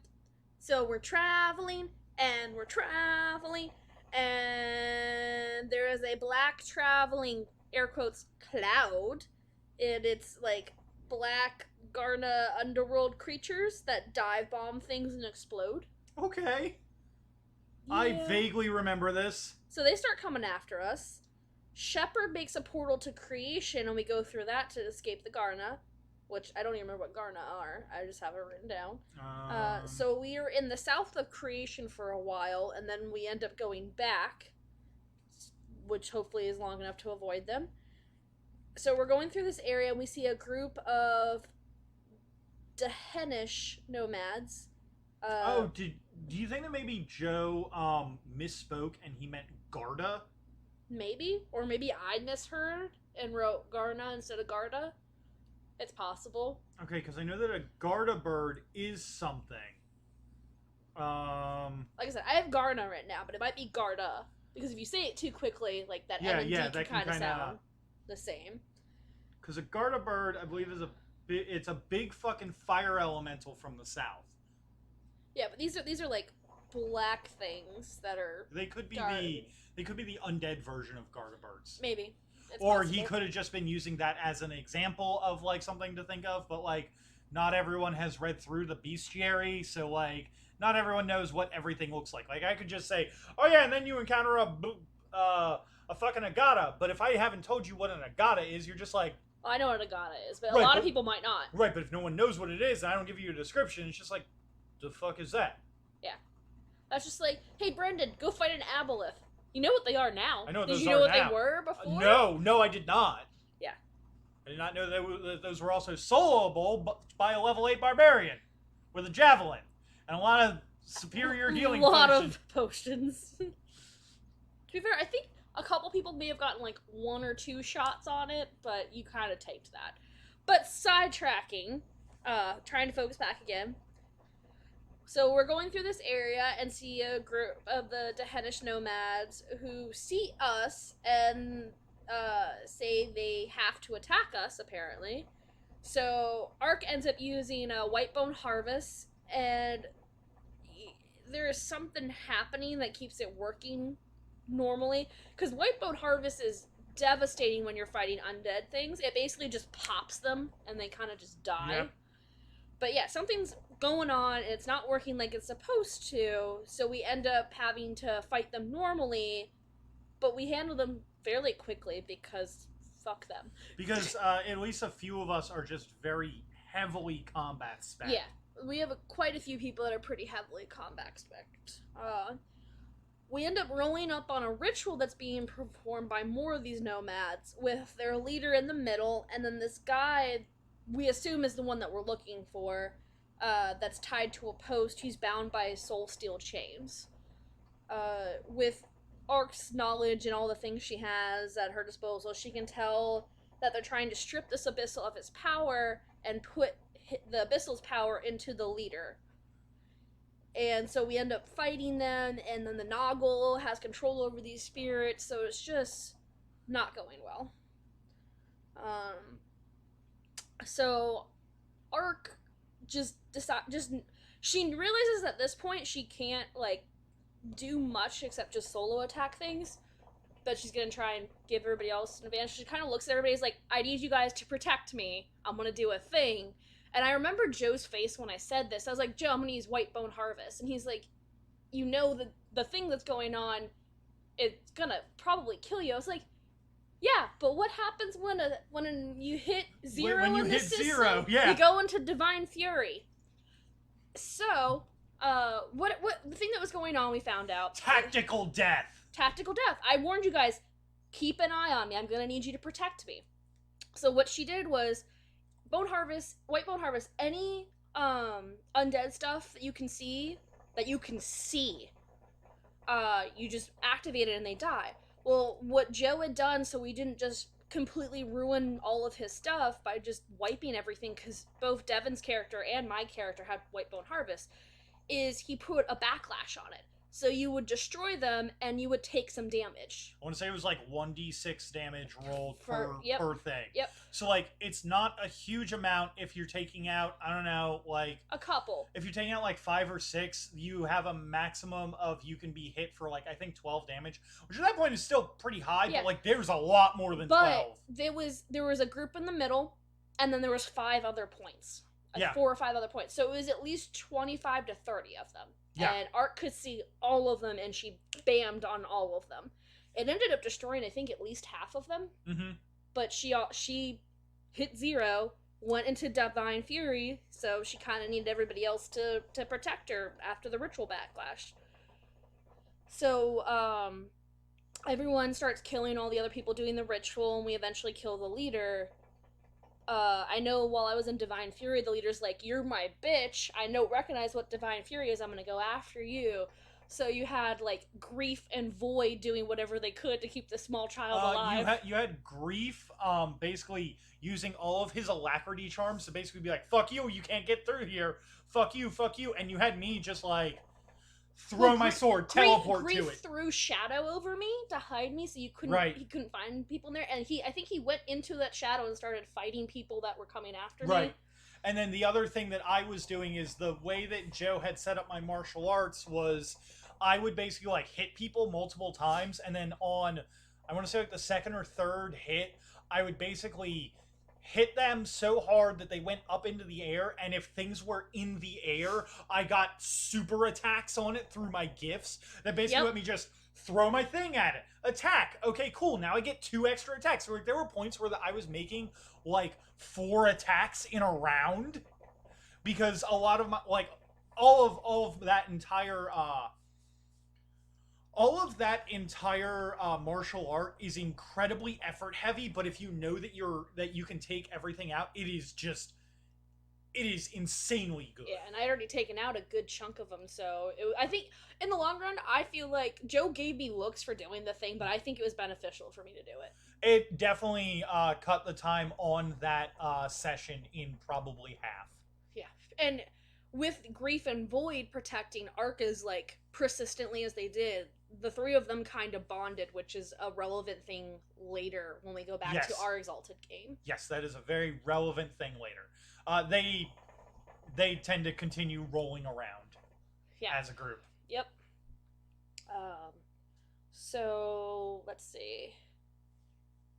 So we're traveling, and there is a black traveling, air quotes, cloud, and it's like black Garna underworld creatures that dive bomb things and explode. Okay. Yeah. I vaguely remember this. So they start coming after us. Shepard makes a portal to creation, and we go through that to escape the Garna, which I don't even remember what Garna are. I just have it written down. So we are in the south of creation for a while, and then we end up going back, which hopefully is long enough to avoid them. So we're going through this area, and we see a group of Dehenish nomads. Do you think that maybe Joe misspoke and he meant Garda? Maybe. Or maybe I misheard and wrote Garna instead of Garda. It's possible. Okay, because I know that a Garda bird is something. Like I said, I have Garna right now, but it might be Garda. Because if you say it too quickly, like that M and D can kind of sound the same. Because a Garda bird, I believe, it's a big fucking fire elemental from the south. Yeah, but these are like black things that are. They could be the undead version of Garda birds. Maybe. It's or possible. He could have just been using that as an example of like something to think of, but like not everyone has read through the bestiary, so like not everyone knows what everything looks like. Like I could just say, oh yeah, and then you encounter a fucking agata, but if I haven't told you what an agata is, you're just like, well, I know what agata is, but a lot of people might not. Right, but if no one knows what it is and I don't give you a description, it's just like, the fuck is that? Yeah. That's just like, hey Brendan, go fight an aboleth. You know what they are now. I know what Did those you know are what now. they were before? No, I did not. Yeah. I did not know that those were also soloable by a level 8 barbarian with a javelin and a lot of superior healing potions. A lot of potions. To be fair, I think a couple people may have gotten like 1 or 2 shots on it, but you kind of taped that. But sidetracking, trying to focus back again. So we're going through this area and see a group of the Dehenish nomads who see us and say they have to attack us, apparently. So Ark ends up using a Whitebone Harvest, and there is something happening that keeps it working normally. Because Whitebone Harvest is devastating when you're fighting undead things. It basically just pops them, and they kind of just die. Yep. But yeah, something's going on, and it's not working like it's supposed to, so we end up having to fight them normally, but we handle them fairly quickly because fuck them. Because at least a few of us are just very heavily combat spec. Yeah, we have quite a few people that are pretty heavily combat spec. We end up rolling up on a ritual that's being performed by more of these nomads, with their leader in the middle, and then this guy we assume is the one that we're looking for, that's tied to a post. He's bound by soul steel chains. With Ark's knowledge and all the things she has at her disposal, she can tell that they're trying to strip this abyssal of its power and put the abyssal's power into the leader. And so we end up fighting them, and then the Noggle has control over these spirits, so it's just not going well. So Ark she realizes at this point she can't like do much except just solo attack things, but she's gonna try and give everybody else an advantage. She kind of looks at everybody's like, I need you guys to protect me, I'm gonna do a thing. And I remember Joe's face when I said this. I was like, Joe, I'm gonna use Whitebone Harvest, and he's like, you know, the thing that's going on, it's gonna probably kill you. I was like, yeah, but what happens when you hit zero when you in hit the system? Zero, yeah. You go into Divine Fury. So, the thing that was going on, we found out. Tactical death. Tactical death. I warned you guys, keep an eye on me. I'm going to need you to protect me. So what she did was white bone harvest, any undead stuff that you can see, you just activate it and they die. Well, what Joe had done, so we didn't just completely ruin all of his stuff by just wiping everything, because both Devin's character and my character had white bone harvest, is he put a backlash on it. So you would destroy them and you would take some damage. I want to say it was like 1d6 damage rolled per thing. Yep. So, like, it's not a huge amount if you're taking out, I don't know, like... a couple. If you're taking out, like, 5 or 6, you have a maximum of you can be hit for, like, I think 12 damage. Which at that point is still pretty high, yeah. but, like, there's a lot more than 12. But there was a group in the middle, and then there was 5 other points. Yeah. 4 or 5 other points. So it was at least 25 to 30 of them. Yeah. And Art could see all of them, and she bammed on all of them. It ended up destroying, I think, at least half of them. Mm-hmm. But she hit 0, went into Divine Fury, so she kind of needed everybody else to protect her after the ritual backlash. So, everyone starts killing all the other people doing the ritual, and we eventually kill the leader. I know while I was in Divine Fury, the leader's like, "You're my bitch. I recognize what Divine Fury is. I'm gonna go after you." So you had, like, Grief and Void doing whatever they could to keep the small child alive. You had Grief, basically using all of his alacrity charms to basically be like, "Fuck you, you can't get through here. Fuck you, fuck you." And you had me just, like, throw my sword, teleport Grief to it. threw shadow over me to hide me, so he couldn't find people in there. And I think he went into that shadow and started fighting people that were coming after me. Right. And then the other thing that I was doing is the way that Joe had set up my martial arts was I would basically, like, hit people multiple times, and then on, I want to say, like, the second or third hit, I would basically hit them so hard that they went up into the air, and if things were in the air, I got super attacks on it through my gifts that basically let me just throw my thing at it. Attack. Okay, cool. Now I get 2 extra attacks. So, like, there were points where I was making, like, 4 attacks in a round, because a lot of my, like, all of that entire martial art is incredibly effort heavy, but if you know that you can take everything out, it is insanely good. Yeah, and I'd already taken out a good chunk of them, so I think in the long run, I feel like Joe gave me looks for doing the thing, but I think it was beneficial for me to do it. It definitely cut the time on that session in probably half. Yeah, and with Grief and Void protecting Arca's, like, persistently as they did, the 3 of them kind of bonded, which is a relevant thing later when we go back to our Exalted game. Yes, that is a very relevant thing later. They tend to continue rolling around as a group. Yep. So, let's see.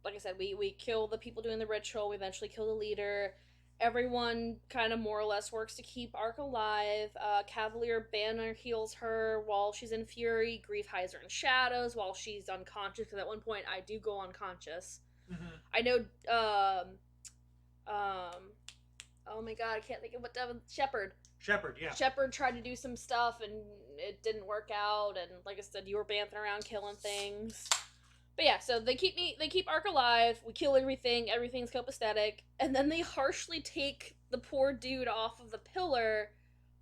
Like I said, we kill the people doing the ritual, we eventually kill the leader. Everyone kind of more or less works to keep Arc alive. Cavalier Banner heals her while she's in Fury. Grief hides her in shadows while she's unconscious, because at one point I do go unconscious. Mm-hmm. I know, oh my god, I can't think of what Devin... Shepard, yeah. Shepard tried to do some stuff, and it didn't work out, and like I said, you were banthing around killing things. But yeah, so they keep Arc alive, we kill everything's copacetic, and then they harshly take the poor dude off of the pillar,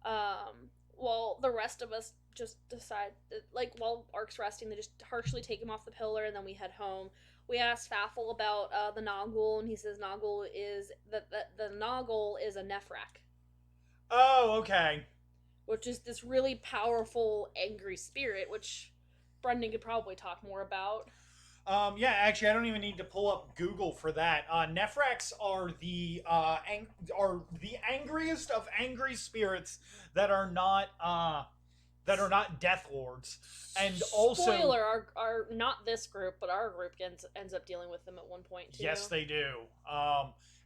while the rest of us just decide, that, like, while Arc's resting, they just harshly take him off the pillar, and then we head home. We asked Faffel about the Noggle, and he says the Noggle is a Nephrak. Oh, okay. Which is this really powerful, angry spirit, which Brendan could probably talk more about. Yeah, actually, I don't even need to pull up Google for that. Nephraks are the angriest of angry spirits that are not Death Lords, and also spoiler are not this group, but our group ends up dealing with them at one point too. Yes, they do.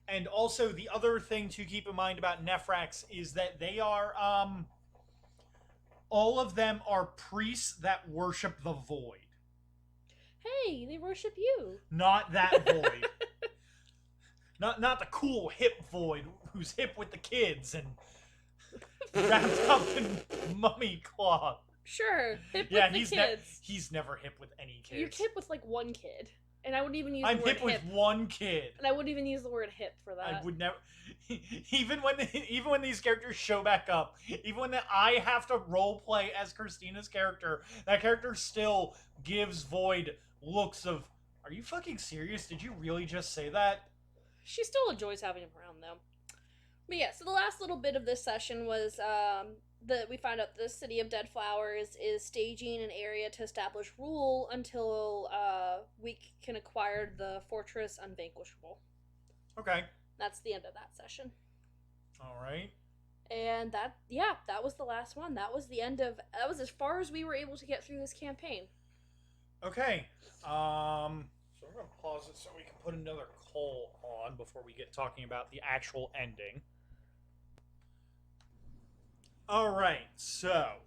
And also the other thing to keep in mind about Nephraks is that they are all of them are priests that worship the void. Hey, they worship you. Not that void. not the cool hip void who's hip with the kids and wrapped up in mummy cloth. Sure. Hip Yeah, with the kids. He's never hip with any kids. You're hip with like one kid. And I wouldn't even use I'm the word hip with one kid. And I wouldn't even use the word hip for that. I would never. Even when these characters show back up, even when I have to role play as Christina's character, that character still gives Void looks of, "Are you fucking serious? Did you really just say that?" She still enjoys having him around, though. But yeah, so the last little bit of this session was that we found out the City of Dead Flowers is staging an area to establish rule until we can acquire the Fortress Unvanquishable. Okay. That's the end of that session. All right. And that was the last one. That was as far as we were able to get through this campaign. Okay. So I'm gonna pause it so we can put another call on before we get talking about the actual ending. All right. So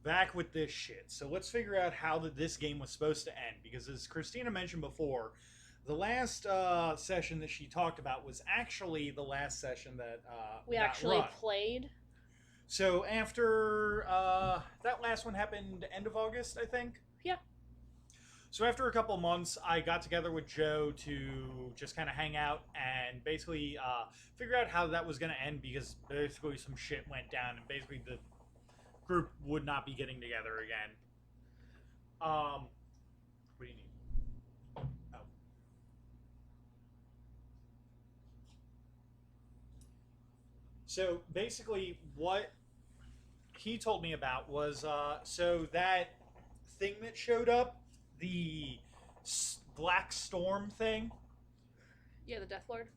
back with this shit. So let's figure out how this game was supposed to end, because as Christina mentioned before, the last session that she talked about was actually the last session that we actually played. So after that last one happened end of August, I think. Yeah. So after a couple months, I got together with Joe to just kind of hang out and basically figure out how that was going to end, because basically some shit went down and basically the group would not be getting together again. What do you need? Oh. So basically what he told me about was so that thing that showed up, the Black Storm thing. Yeah, the Death Lord.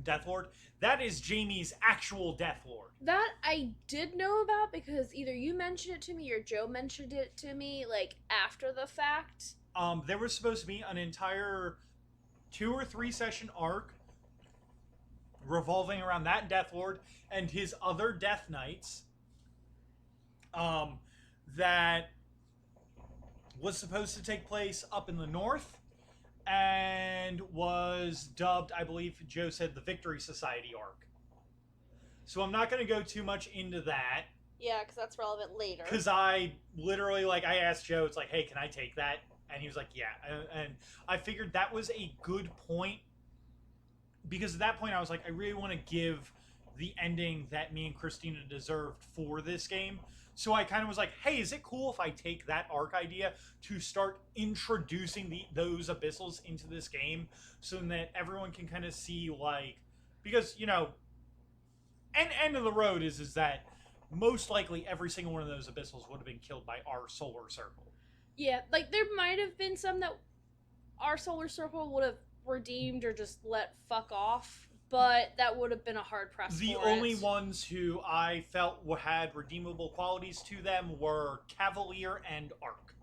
Death Lord. That is Jamie's actual Death Lord. That I did know about because either you mentioned it to me or Joe mentioned it to me, like, after the fact. There was supposed to be an entire 2 or 3 session arc revolving around that Death Lord and his other Death Knights. That was supposed to take place up in the north and was dubbed, I believe Joe said, the Victory Society arc. So I'm not going to go too much into that. Yeah, because that's relevant later. Because I literally, like, I asked Joe, it's like, hey, can I take that? And he was like, yeah. And I figured that was a good point, because at that point I was like, I really want to give the ending that me and Christina deserved for this game. So I kind of was like, hey, is it cool if I take that arc idea to start introducing those abyssals into this game so that everyone can kind of see, like, because, you know, end of the road is that most likely every single one of those abyssals would have been killed by our solar circle. Yeah, like, there might have been some that our solar circle would have redeemed or just let fuck off, but that would have been a hard press. The only ones who I felt had redeemable qualities to them were Cavalier and Arc.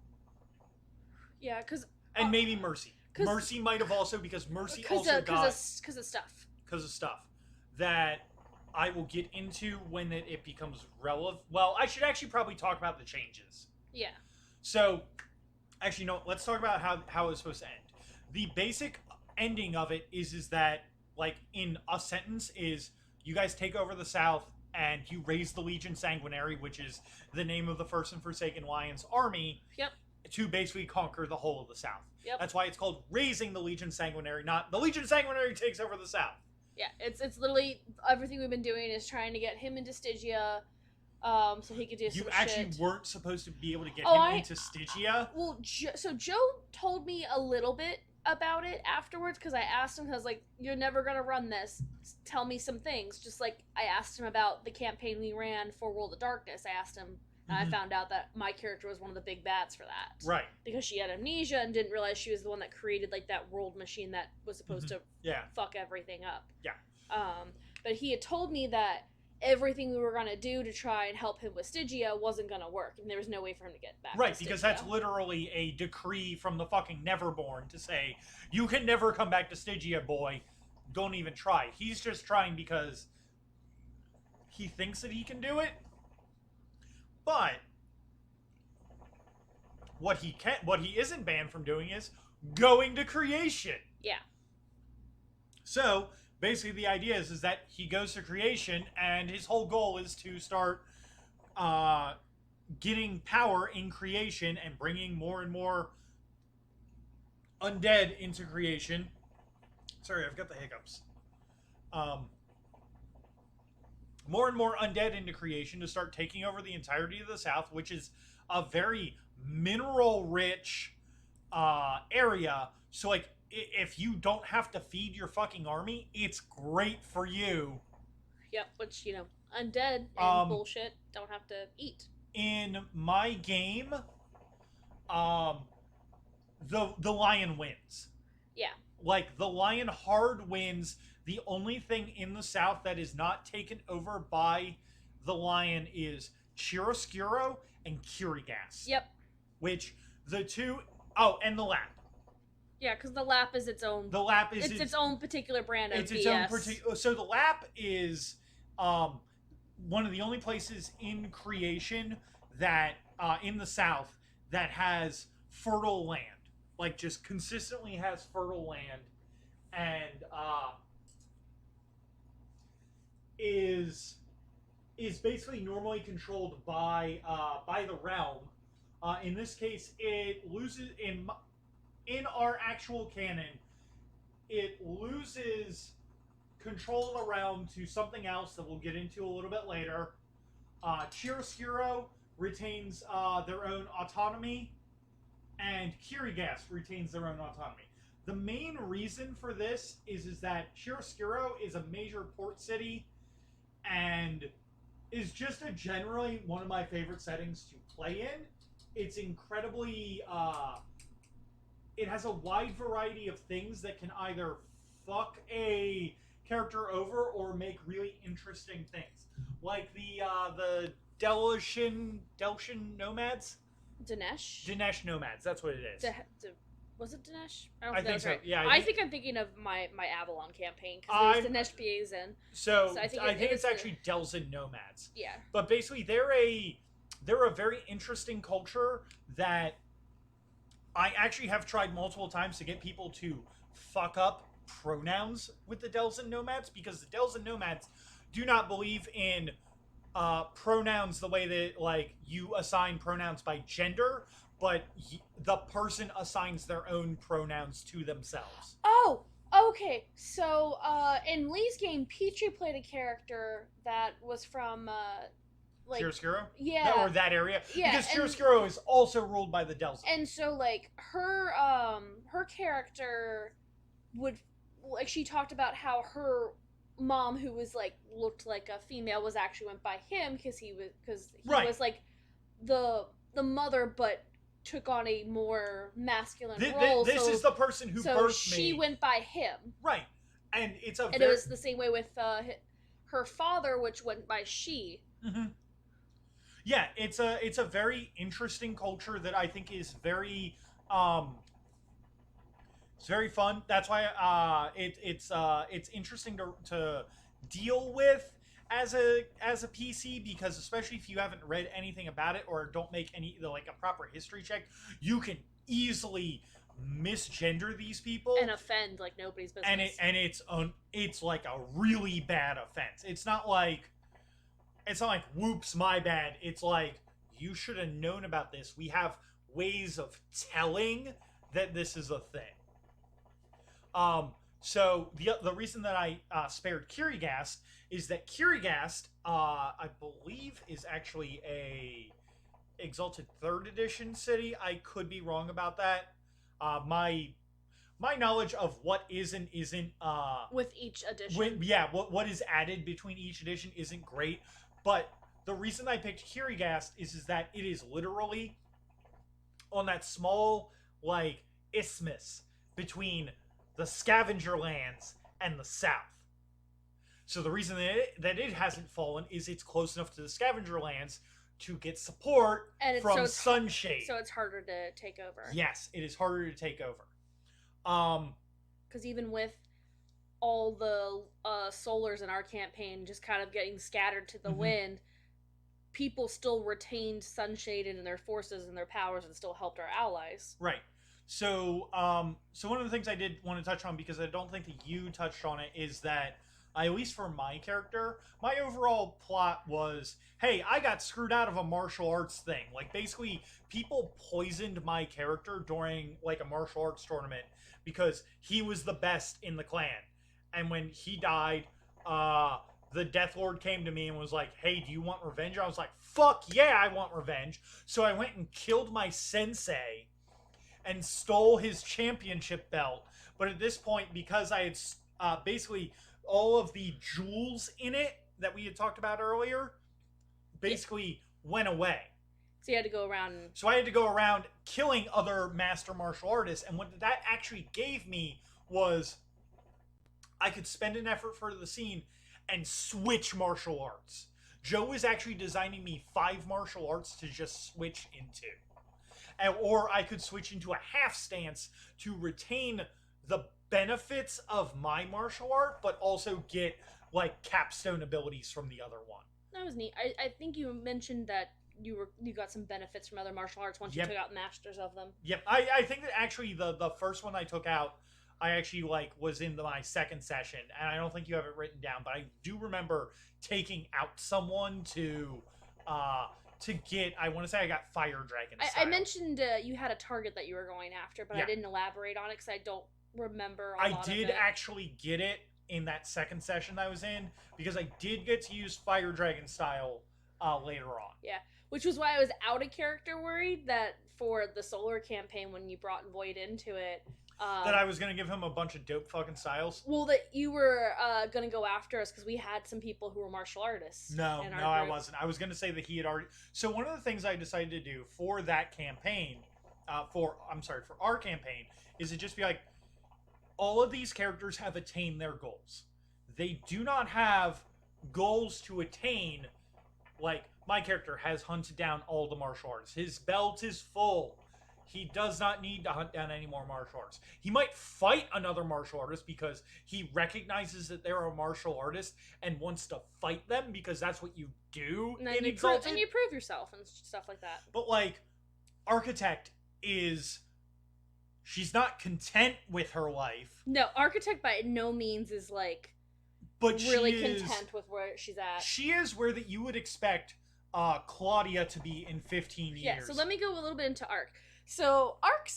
Yeah, because... And maybe Mercy. Mercy might have also, because Mercy also got... Because of stuff. Because of stuff. That I will get into when it becomes relevant. Well, I should actually probably talk about the changes. Yeah. So, actually, no, let's talk about how it's supposed to end. The basic ending of it is that, like, in a sentence, is you guys take over the South and you raise the Legion Sanguinary, which is the name of the First and Forsaken Lions army, yep, to basically conquer the whole of the South. Yep. That's why it's called Raising the Legion Sanguinary, not the Legion Sanguinary takes over the South. Yeah, it's literally everything we've been doing is trying to get him into Stygia, so he could do some shit. You actually weren't supposed to be able to get him into Stygia? Well, so Joe told me a little bit about it afterwards, because I asked him, because like, you're never gonna run this, tell me some things. Just like I asked him about the campaign we ran for World of Darkness. I asked him, and I found out that my character was one of the big bads for that, right, because she had amnesia and didn't realize she was the one that created like that world machine that was supposed to fuck everything up. But he had told me that everything we were gonna do to try and help him with Stygia wasn't gonna work, and there was no way for him to get back to Stygia. Because that's literally a decree from the fucking Neverborn to say, you can never come back to Stygia, boy. Don't even try. He's just trying because he thinks that he can do it. But what he isn't banned from doing is going to creation. Yeah. So basically the idea is that he goes to creation, and his whole goal is to start getting power in creation and bringing more and more undead into creation. Sorry, I've got the hiccups. Um, more and more undead into creation to start taking over the entirety of the South, which is a very mineral-rich area. So, like, if you don't have to feed your fucking army, it's great for you. Yep, which, undead and bullshit don't have to eat. In my game, the lion wins. Yeah. Like, the lion hard wins. The only thing in the South that is not taken over by the lion is chiaroscuro and Kirigas. Yep. Which the two... Oh, and the lap. Yeah, because the lap is its own... The lap is... It's its own particular brand of BS. Its own particular... So the lap is one of the only places in creation that, in the South, that has fertile land. Like, just consistently has fertile land. And, is basically normally controlled by the realm. In this case, it loses in our actual canon. It loses control of the realm to something else that we'll get into a little bit later. Chiaroscuro retains their own autonomy, and Kirigas retains their own autonomy. The main reason for this is that Chiaroscuro is a major port city and is just generally one of my favorite settings to play in. It's incredibly... it has a wide variety of things that can either fuck a character over or make really interesting things. Like the Deltian nomads? Dinesh nomads, that's what it is. Was it Dinesh? I think so. Right. Yeah, I think I'm thinking of my Avalon campaign because there's Dinesh Piazin. So I think it's actually Delzin nomads. Yeah. But basically, they're a very interesting culture that I actually have tried multiple times to get people to fuck up pronouns with the Delzin nomads, because the Delzin nomads do not believe in pronouns the way that, like, you assign pronouns by gender, but the person assigns their own pronouns to themselves. Oh, okay. So, in Lee's game, Petrie played a character that was from, like... Chiaroscuro? Yeah. Or that area? Yeah. Because Chiaroscuro is also ruled by the Delzin. And so, like, her character would... Like, she talked about how her mom, who was, like, looked like a female, was actually went by him because he right. was, like, the mother, but took on a more masculine role. This is the person who birthed me. So she went by him. Right. And it's it was the same way with her father, which went by she. Mm-hmm. Yeah, it's a very interesting culture that I think is very it's very fun. That's why it's interesting to deal with as a PC, because especially if you haven't read anything about it or don't make a proper history check, you can easily misgender these people and offend like nobody's business. And it's like a really bad offense. It's not like whoops, my bad. It's like, you should have known about this. We have ways of telling that this is a thing. So the reason that I spared Kirigast is that Kirigast, I believe, is actually a Exalted 3rd Edition city. I could be wrong about that. My knowledge of what is and isn't with each edition, what is added between each edition isn't great. But the reason I picked Kirigast is that it is literally on that small, like, isthmus between the Scavenger Lands and the South. So the reason that it hasn't fallen is it's close enough to the Scavenger Lands to get support from Sunshade. So it's harder to take over. Yes, it is harder to take over. Because even with all the solars in our campaign just kind of getting scattered to the wind, people still retained Sunshade in their forces and their powers and still helped our allies. Right. So, so one of the things I did want to touch on, because I don't think that you touched on it, is that at least for my character, my overall plot was, hey, I got screwed out of a martial arts thing. Like, basically, people poisoned my character during, like, a martial arts tournament because he was the best in the clan. And when he died, the Death Lord came to me and was like, hey, do you want revenge? I was like, fuck yeah, I want revenge. So I went and killed my sensei and stole his championship belt. But at this point, because I had basically all of the jewels in it that we had talked about earlier basically went away. So you had to go around. So I had to go around killing other master martial artists. And what that actually gave me was I could spend an effort for the scene and switch martial arts. Joe was actually designing me 5 martial arts to just switch into. Or I could switch into a half stance to retain the benefits of my martial art, but also get, like, capstone abilities from the other one. That was neat. I think you mentioned that you got some benefits from other martial arts once you took out masters of them. Yep. I think that actually the first one I took out, I actually, like, was in my second session, and I don't think you have it written down, but I do remember taking out someone to get, I want to say I got Fire Dragon style. I mentioned you had a target that you were going after, but I didn't elaborate on it because I don't remember a lot of it. I did actually get it in that second session that I was in, because I did get to use Fire Dragon style later on. Yeah, which was why I was out of character worried that for the Solar campaign, when you brought Void into it, that I was going to give him a bunch of dope fucking styles. Well, that you were going to go after us because we had some people who were martial artists. No, I wasn't. I was going to say that he had already... So one of the things I decided to do for that campaign, for our campaign, is to just be like, all of these characters have attained their goals. They do not have goals to attain. Like, my character has hunted down all the martial arts. His belt is full. He does not need to hunt down any more martial arts. He might fight another martial artist because he recognizes that they're a martial artist and wants to fight them, because that's what you do in Exalted. And you prove yourself and stuff like that. But, like, Architect is... She's not content with her life. No, Architect by no means is, like, but really content with where she's at. She is where that you would expect Claudia to be in 15 years. Yeah, so let me go a little bit into Arc. So, Arc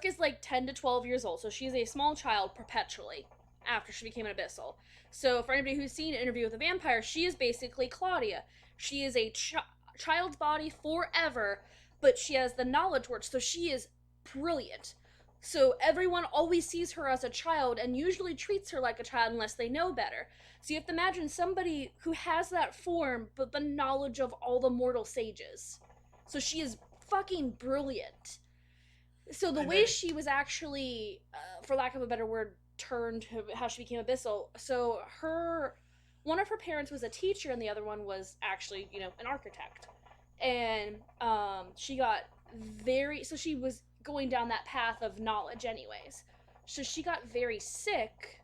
is like 10 to 12 years old, so she's a small child perpetually after she became an Abyssal. So, for anybody who's seen Interview with a Vampire, she is basically Claudia. She is a child's body forever, but she has the knowledge word, so she is brilliant. So, everyone always sees her as a child and usually treats her like a child unless they know better. So, you have to imagine somebody who has that form, but the knowledge of all the mortal sages. So she is fucking brilliant. So the way she was actually, for lack of a better word, turned how she became Abyssal. So one of her parents was a teacher and the other one was actually, an architect. And she was going down that path of knowledge anyways. So she got very sick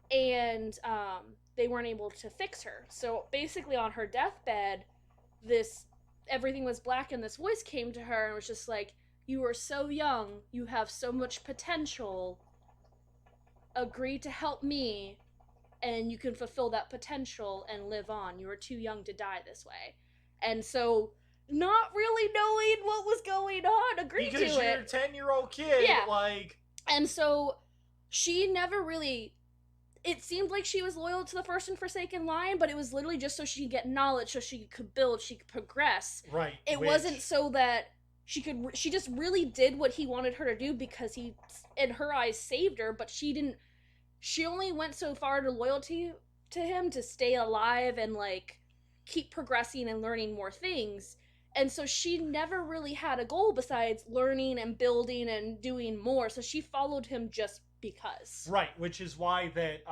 and they weren't able to fix her. So basically on her deathbed, everything was black and this voice came to her and was just like, you are so young, you have so much potential, agree to help me and you can fulfill that potential and live on. You are too young to die this way. And so, not really knowing what was going on, agreed to it. Because you're a 10-year-old kid, like... And so, she never really... It seemed like she was loyal to the First and Forsaken line, but it was literally just so she could get knowledge, so she could build, she could progress. Right. It wasn't so that she just really did what he wanted her to do because he, in her eyes, saved her, but she only went so far to loyalty to him to stay alive and, like, keep progressing and learning more things. And so she never really had a goal besides learning and building and doing more, so she followed him just because. Right, which is why that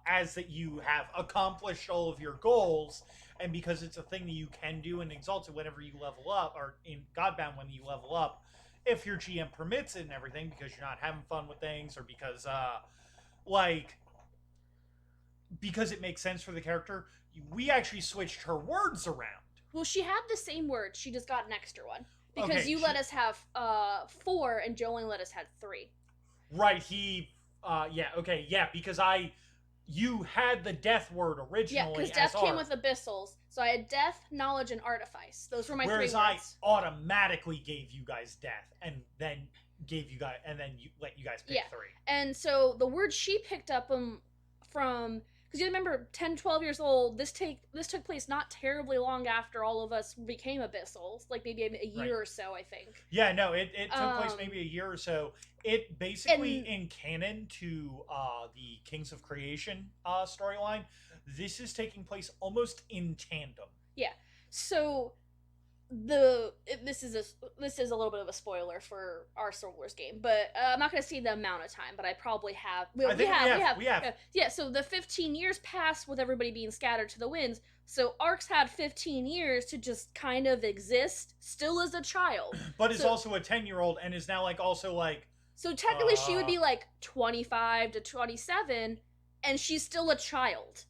as that you have accomplished all of your goals, and because it's a thing that you can do in Exalted whenever you level up, or in Godbound when you level up, if your GM permits it and everything, because you're not having fun with things, or because because it makes sense for the character, we actually switched her words around. Well, she had the same words, she just got an extra one. Because you let us have 4, and Joe only let us have 3. Right, because I you had the death word Yeah, originally because as death came Ark, with abyssals. So I had death, knowledge, and artifice. Those were my whereas three I words. automatically gave you guys death, and then let you guys pick Yeah. three. And so the word she picked up from because you remember 10, 12 years old, this took place not terribly long after all of us became abyssals, like maybe a Right. year or so, I think. Yeah, no, it took place maybe a year or so. It basically, And in canon to the Kings of Creation storyline, this is taking place almost in tandem. yeah. So this is a little bit of a spoiler for our Star Wars game, but I'm not going to say the amount of time, but I probably have. I think we have. Yeah, so the 15 years passed with everybody being scattered to the winds. So Ark's had 15 years to just kind of exist, still as a child. But is also a 10-year-old and is now like also like. So technically, she would be like 25 to 27, and she's still a child.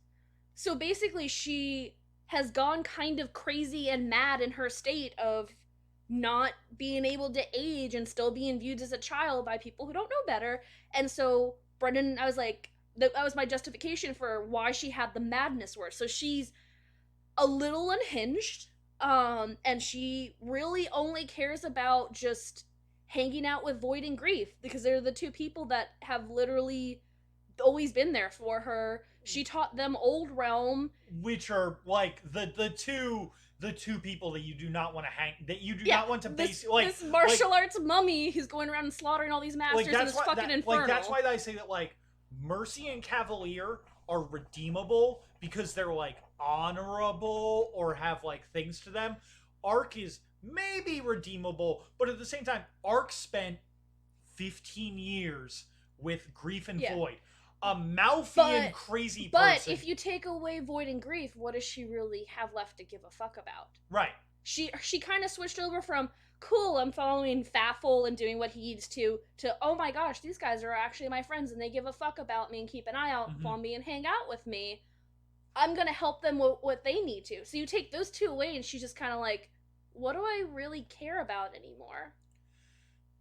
So basically, she has gone kind of crazy and mad in her state of not being able to age and still being viewed as a child by people who don't know better. And so Brendan, I was like, that was my justification for why she had the madness word. So she's a little unhinged, and she really only cares about just hanging out with Void and Grief because they're the two people that have literally always been there for her. She taught them Old Realm, which are like the two people that you do not want to hang, that you do not want to base like this martial arts mummy who's going around and slaughtering all these masters and is fucking infernal. Like that's why I say that like Mercy and Cavalier are redeemable because they're like honorable or have like things to them. Ark is maybe redeemable, but at the same time, Ark spent 15 years with Grief and Void. A mouthy and crazy person. But if you take away Void and Grief, what does she really have left to give a fuck about? Right. She kind of switched over from, cool, I'm following Faffle and doing what he needs to, oh my gosh, these guys are actually my friends and they give a fuck about me and keep an eye out on me and hang out with me. I'm going to help them with what they need to. So you take those two away and she's just kind of like, what do I really care about anymore?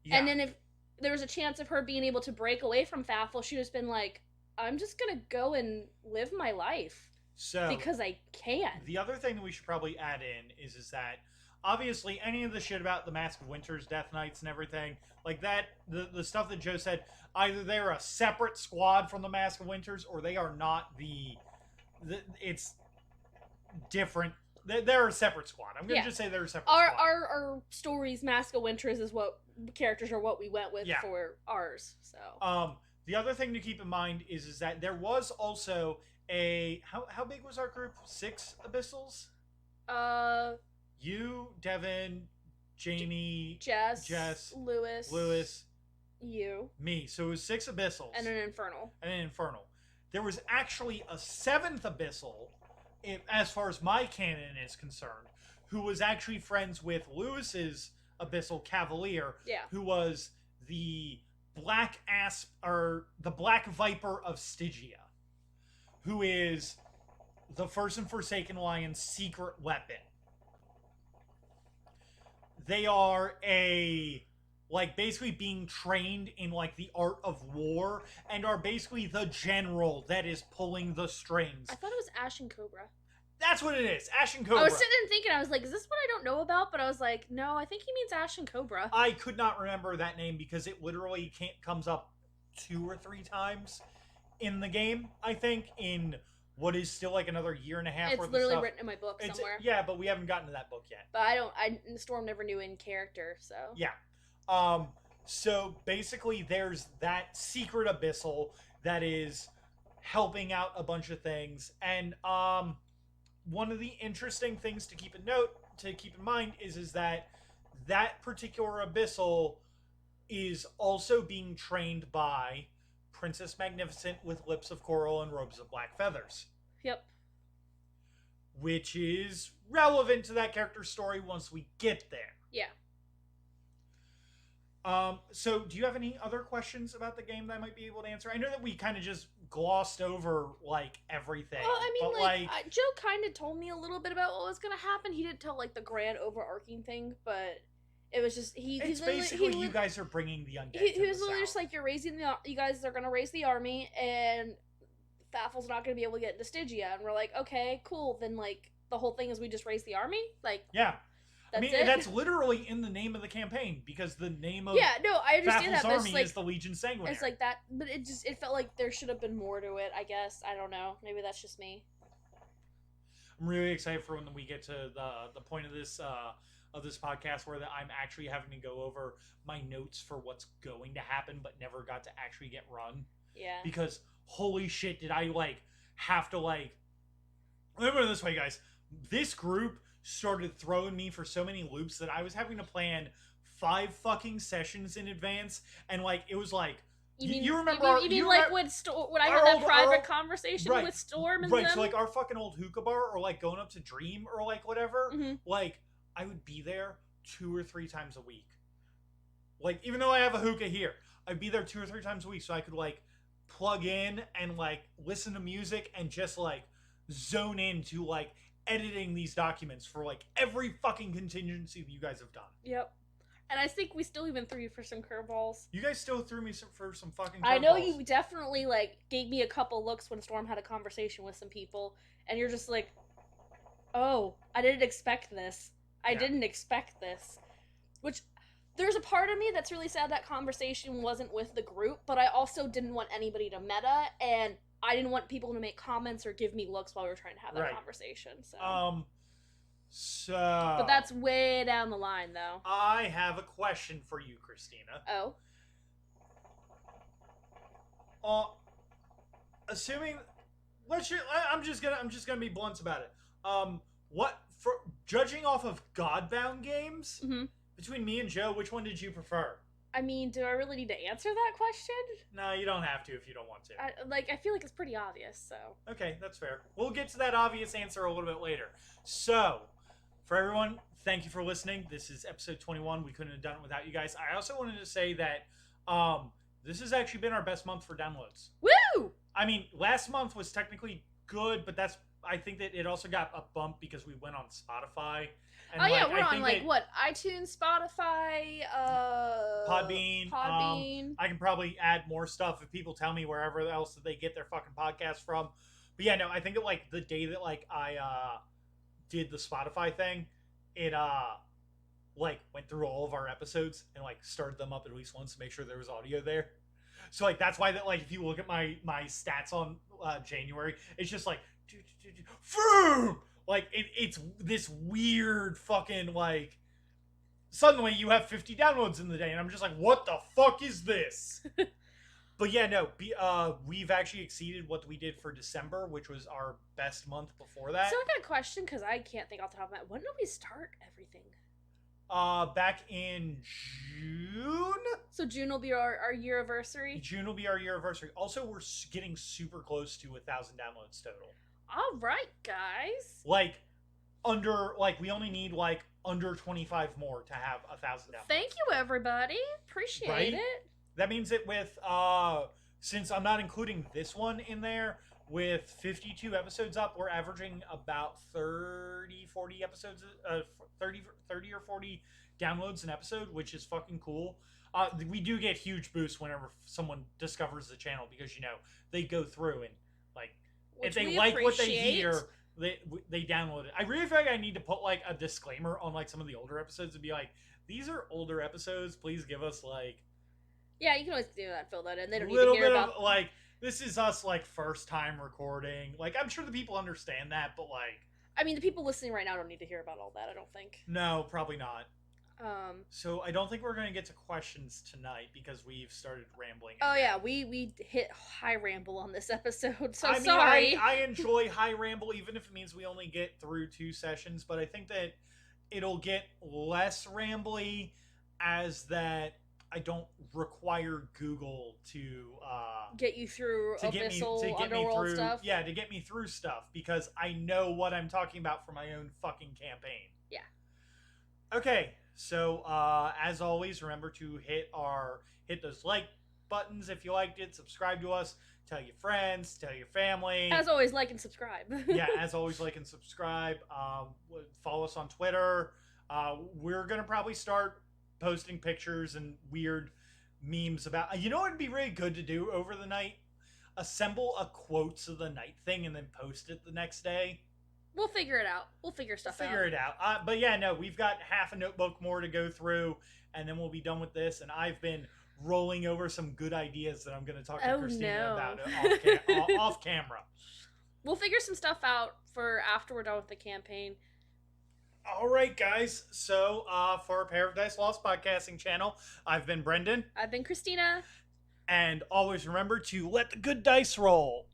Yeah. And then if there was a chance of her being able to break away from Faffle, she'd just been like, I'm just gonna go and live my life. So because I can. The other thing that we should probably add in is that obviously any of the shit about the Mask of Winter's Death Knights and everything, like that, the stuff that Joe said, either they're a separate squad from the Mask of Winters or they are not it's different. They're a separate squad. I'm gonna just say they're a separate squad. Our stories, Mask of Winters is what characters are what we went with for ours. So the other thing to keep in mind is that there was also a how big was our group? 6 abyssals? You, Devin, Jamie, Jess, Lewis, you, me. So it was 6 abyssals. And an infernal. There was actually a 7th abyssal, as far as my canon is concerned, who was actually friends with Lewis's abyssal Cavalier, who was the Black Asp, or the Black Viper of Stygia, who is the First and Forsaken Lion's secret weapon. They are basically being trained in like the art of war and are basically the general that is pulling the strings. I thought it was Ashen Cobra. That's what it is. Ashen Cobra. I was sitting and thinking, I was like, is this what I don't know about? But I was like, no, I think he means Ashen Cobra. I could not remember that name because it literally comes up 2 or 3 times in the game, I think, in what is still like another year and a half worth of stuff. It's literally written in my book somewhere. Yeah, but we haven't gotten to that book yet. But Storm never knew in character, so. Yeah. So basically there's that secret abyssal that is helping out a bunch of things. And, one of the interesting things to keep in mind is that particular abyssal is also being trained by Princess Magnificent with lips of coral and robes of black feathers. Yep. Which is relevant to that character's story once we get there. Yeah. So do you have any other questions about the game that I might be able to answer? I know that we kind of just glossed over like everything. Well, I mean, Joe kind of told me a little bit about what was going to happen. He didn't tell like the grand overarching thing, but it was just It's basically you guys are bringing the undead. He was literally just like, you guys are going to raise the army, and Faffel's not going to be able to get into Stygia. And we're like, okay, cool. Then, like, the whole thing is we just raise the army? Like, yeah. that's I mean, it? that's literally in the name of the campaign, because the name of Yeah, no, I understand Faffel's that, but army it's like, is the Legion Sanguinary. it's like that, but it felt like there should have been more to it, I guess. I don't know. Maybe that's just me. I'm really excited for when we get to the point of this podcast where I'm actually having to go over my notes for what's going to happen but never got to actually get run. Yeah. Because holy shit, did I like have to like remember this way, guys. This group started throwing me for so many loops that I was having to plan 5 fucking sessions in advance, and like it was like you remember you mean like when I had that private conversation with Storm and them? So like our fucking old hookah bar, or like going up to Dream, or like whatever, like I would be there 2 or 3 times a week. Like, even though I have a hookah here, I'd be there 2 or 3 times a week so I could like plug in and like listen to music and just like zone into like editing these documents for like every fucking contingency that you guys have done. Yep. And I think we still even threw you for some curveballs. You guys still threw me for some fucking curveballs. I know you definitely like gave me a couple looks when Storm had a conversation with some people, and you're just like, oh, I didn't expect this. I didn't expect this. Which, there's a part of me that's really sad that conversation wasn't with the group, but I also didn't want anybody to meta, and I didn't want people to make comments or give me looks while we were trying to have that conversation. So. But that's way down the line, though. I have a question for you, Christina. Oh. Assuming, I'm just gonna be blunt about it. What for judging off of Godbound games between me and Joe, which one did you prefer? I mean, do I really need to answer that question? No, you don't have to if you don't want to. I feel like it's pretty obvious, so. Okay, that's fair. We'll get to that obvious answer a little bit later. So, for everyone, thank you for listening. This is episode 21. We couldn't have done it without you guys. I also wanted to say that this has actually been our best month for downloads. Woo! I mean, last month was technically good, but I think that it also got a bump because we went on Spotify. And we're on like what? iTunes, Spotify, Podbean. I can probably add more stuff if people tell me wherever else that they get their fucking podcast from. But yeah, no, I think that like the day that like I did the Spotify thing, it like went through all of our episodes and like started them up at least once to make sure there was audio there. So like that's why that like if you look at my stats on January, it's just like like it's this weird fucking like suddenly you have 50 downloads in the day and I'm just like, what the fuck is this? But yeah, no, we've actually exceeded what we did for December, which was our best month before that. So I got a question because I can't think off the top of my head. When did we start everything? Back in June. So June will be our year-iversary? June will be our year-iversary. Also, we're getting super close to 1,000 downloads total. All right, guys. Like, we only need, like, under 25 more to have 1,000 downloads. Thank you, everybody. Appreciate it. That means that with, since I'm not including this one in there, with 52 episodes up, we're averaging about 40 episodes, 30 or 40 downloads an episode, which is fucking cool. We do get huge boosts whenever someone discovers the channel because, you know, they go through and, like, if they like what they hear, they download it. I really feel like I need to put, like, a disclaimer on, like, some of the older episodes and be like, these are older episodes. Please give us, like... Yeah, you can always do that, fill that in. They don't need to hear about... like, this is us, like, first time recording. Like, I'm sure the people understand that, but, like... I mean, the people listening right now don't need to hear about all that, I don't think. No, probably not. So I don't think we're going to get to questions tonight because we've started rambling. Oh, yeah, we hit high ramble on this episode, so I mean, sorry. I enjoy high ramble, even if it means we only get through 2 sessions, but I think that it'll get less rambly as that I don't require Google to get you through abyssal underworld stuff. Yeah, to get me through stuff because I know what I'm talking about for my own fucking campaign. Yeah. Okay, so as always, remember to hit those like buttons if you liked it. Subscribe to us. Tell your friends. Tell your family. As always, like and subscribe. Yeah, as always, like and subscribe. Follow us on Twitter. We're gonna probably start posting pictures and weird memes about. You know what would be really good to do over the night? assemble a quotes of the night thing and then post it the next day. We'll figure it out. We'll figure stuff Figure out. it out. But yeah, no, we've got half a notebook more to go through, and then we'll be done with this. And I've been rolling over some good ideas that I'm going to talk to Christina about off camera. We'll figure some stuff out for after we're done with the campaign. All right, guys. So for a Pair of Dice Lost podcasting channel, I've been Brendan. I've been Christina. And always remember to let the good dice roll.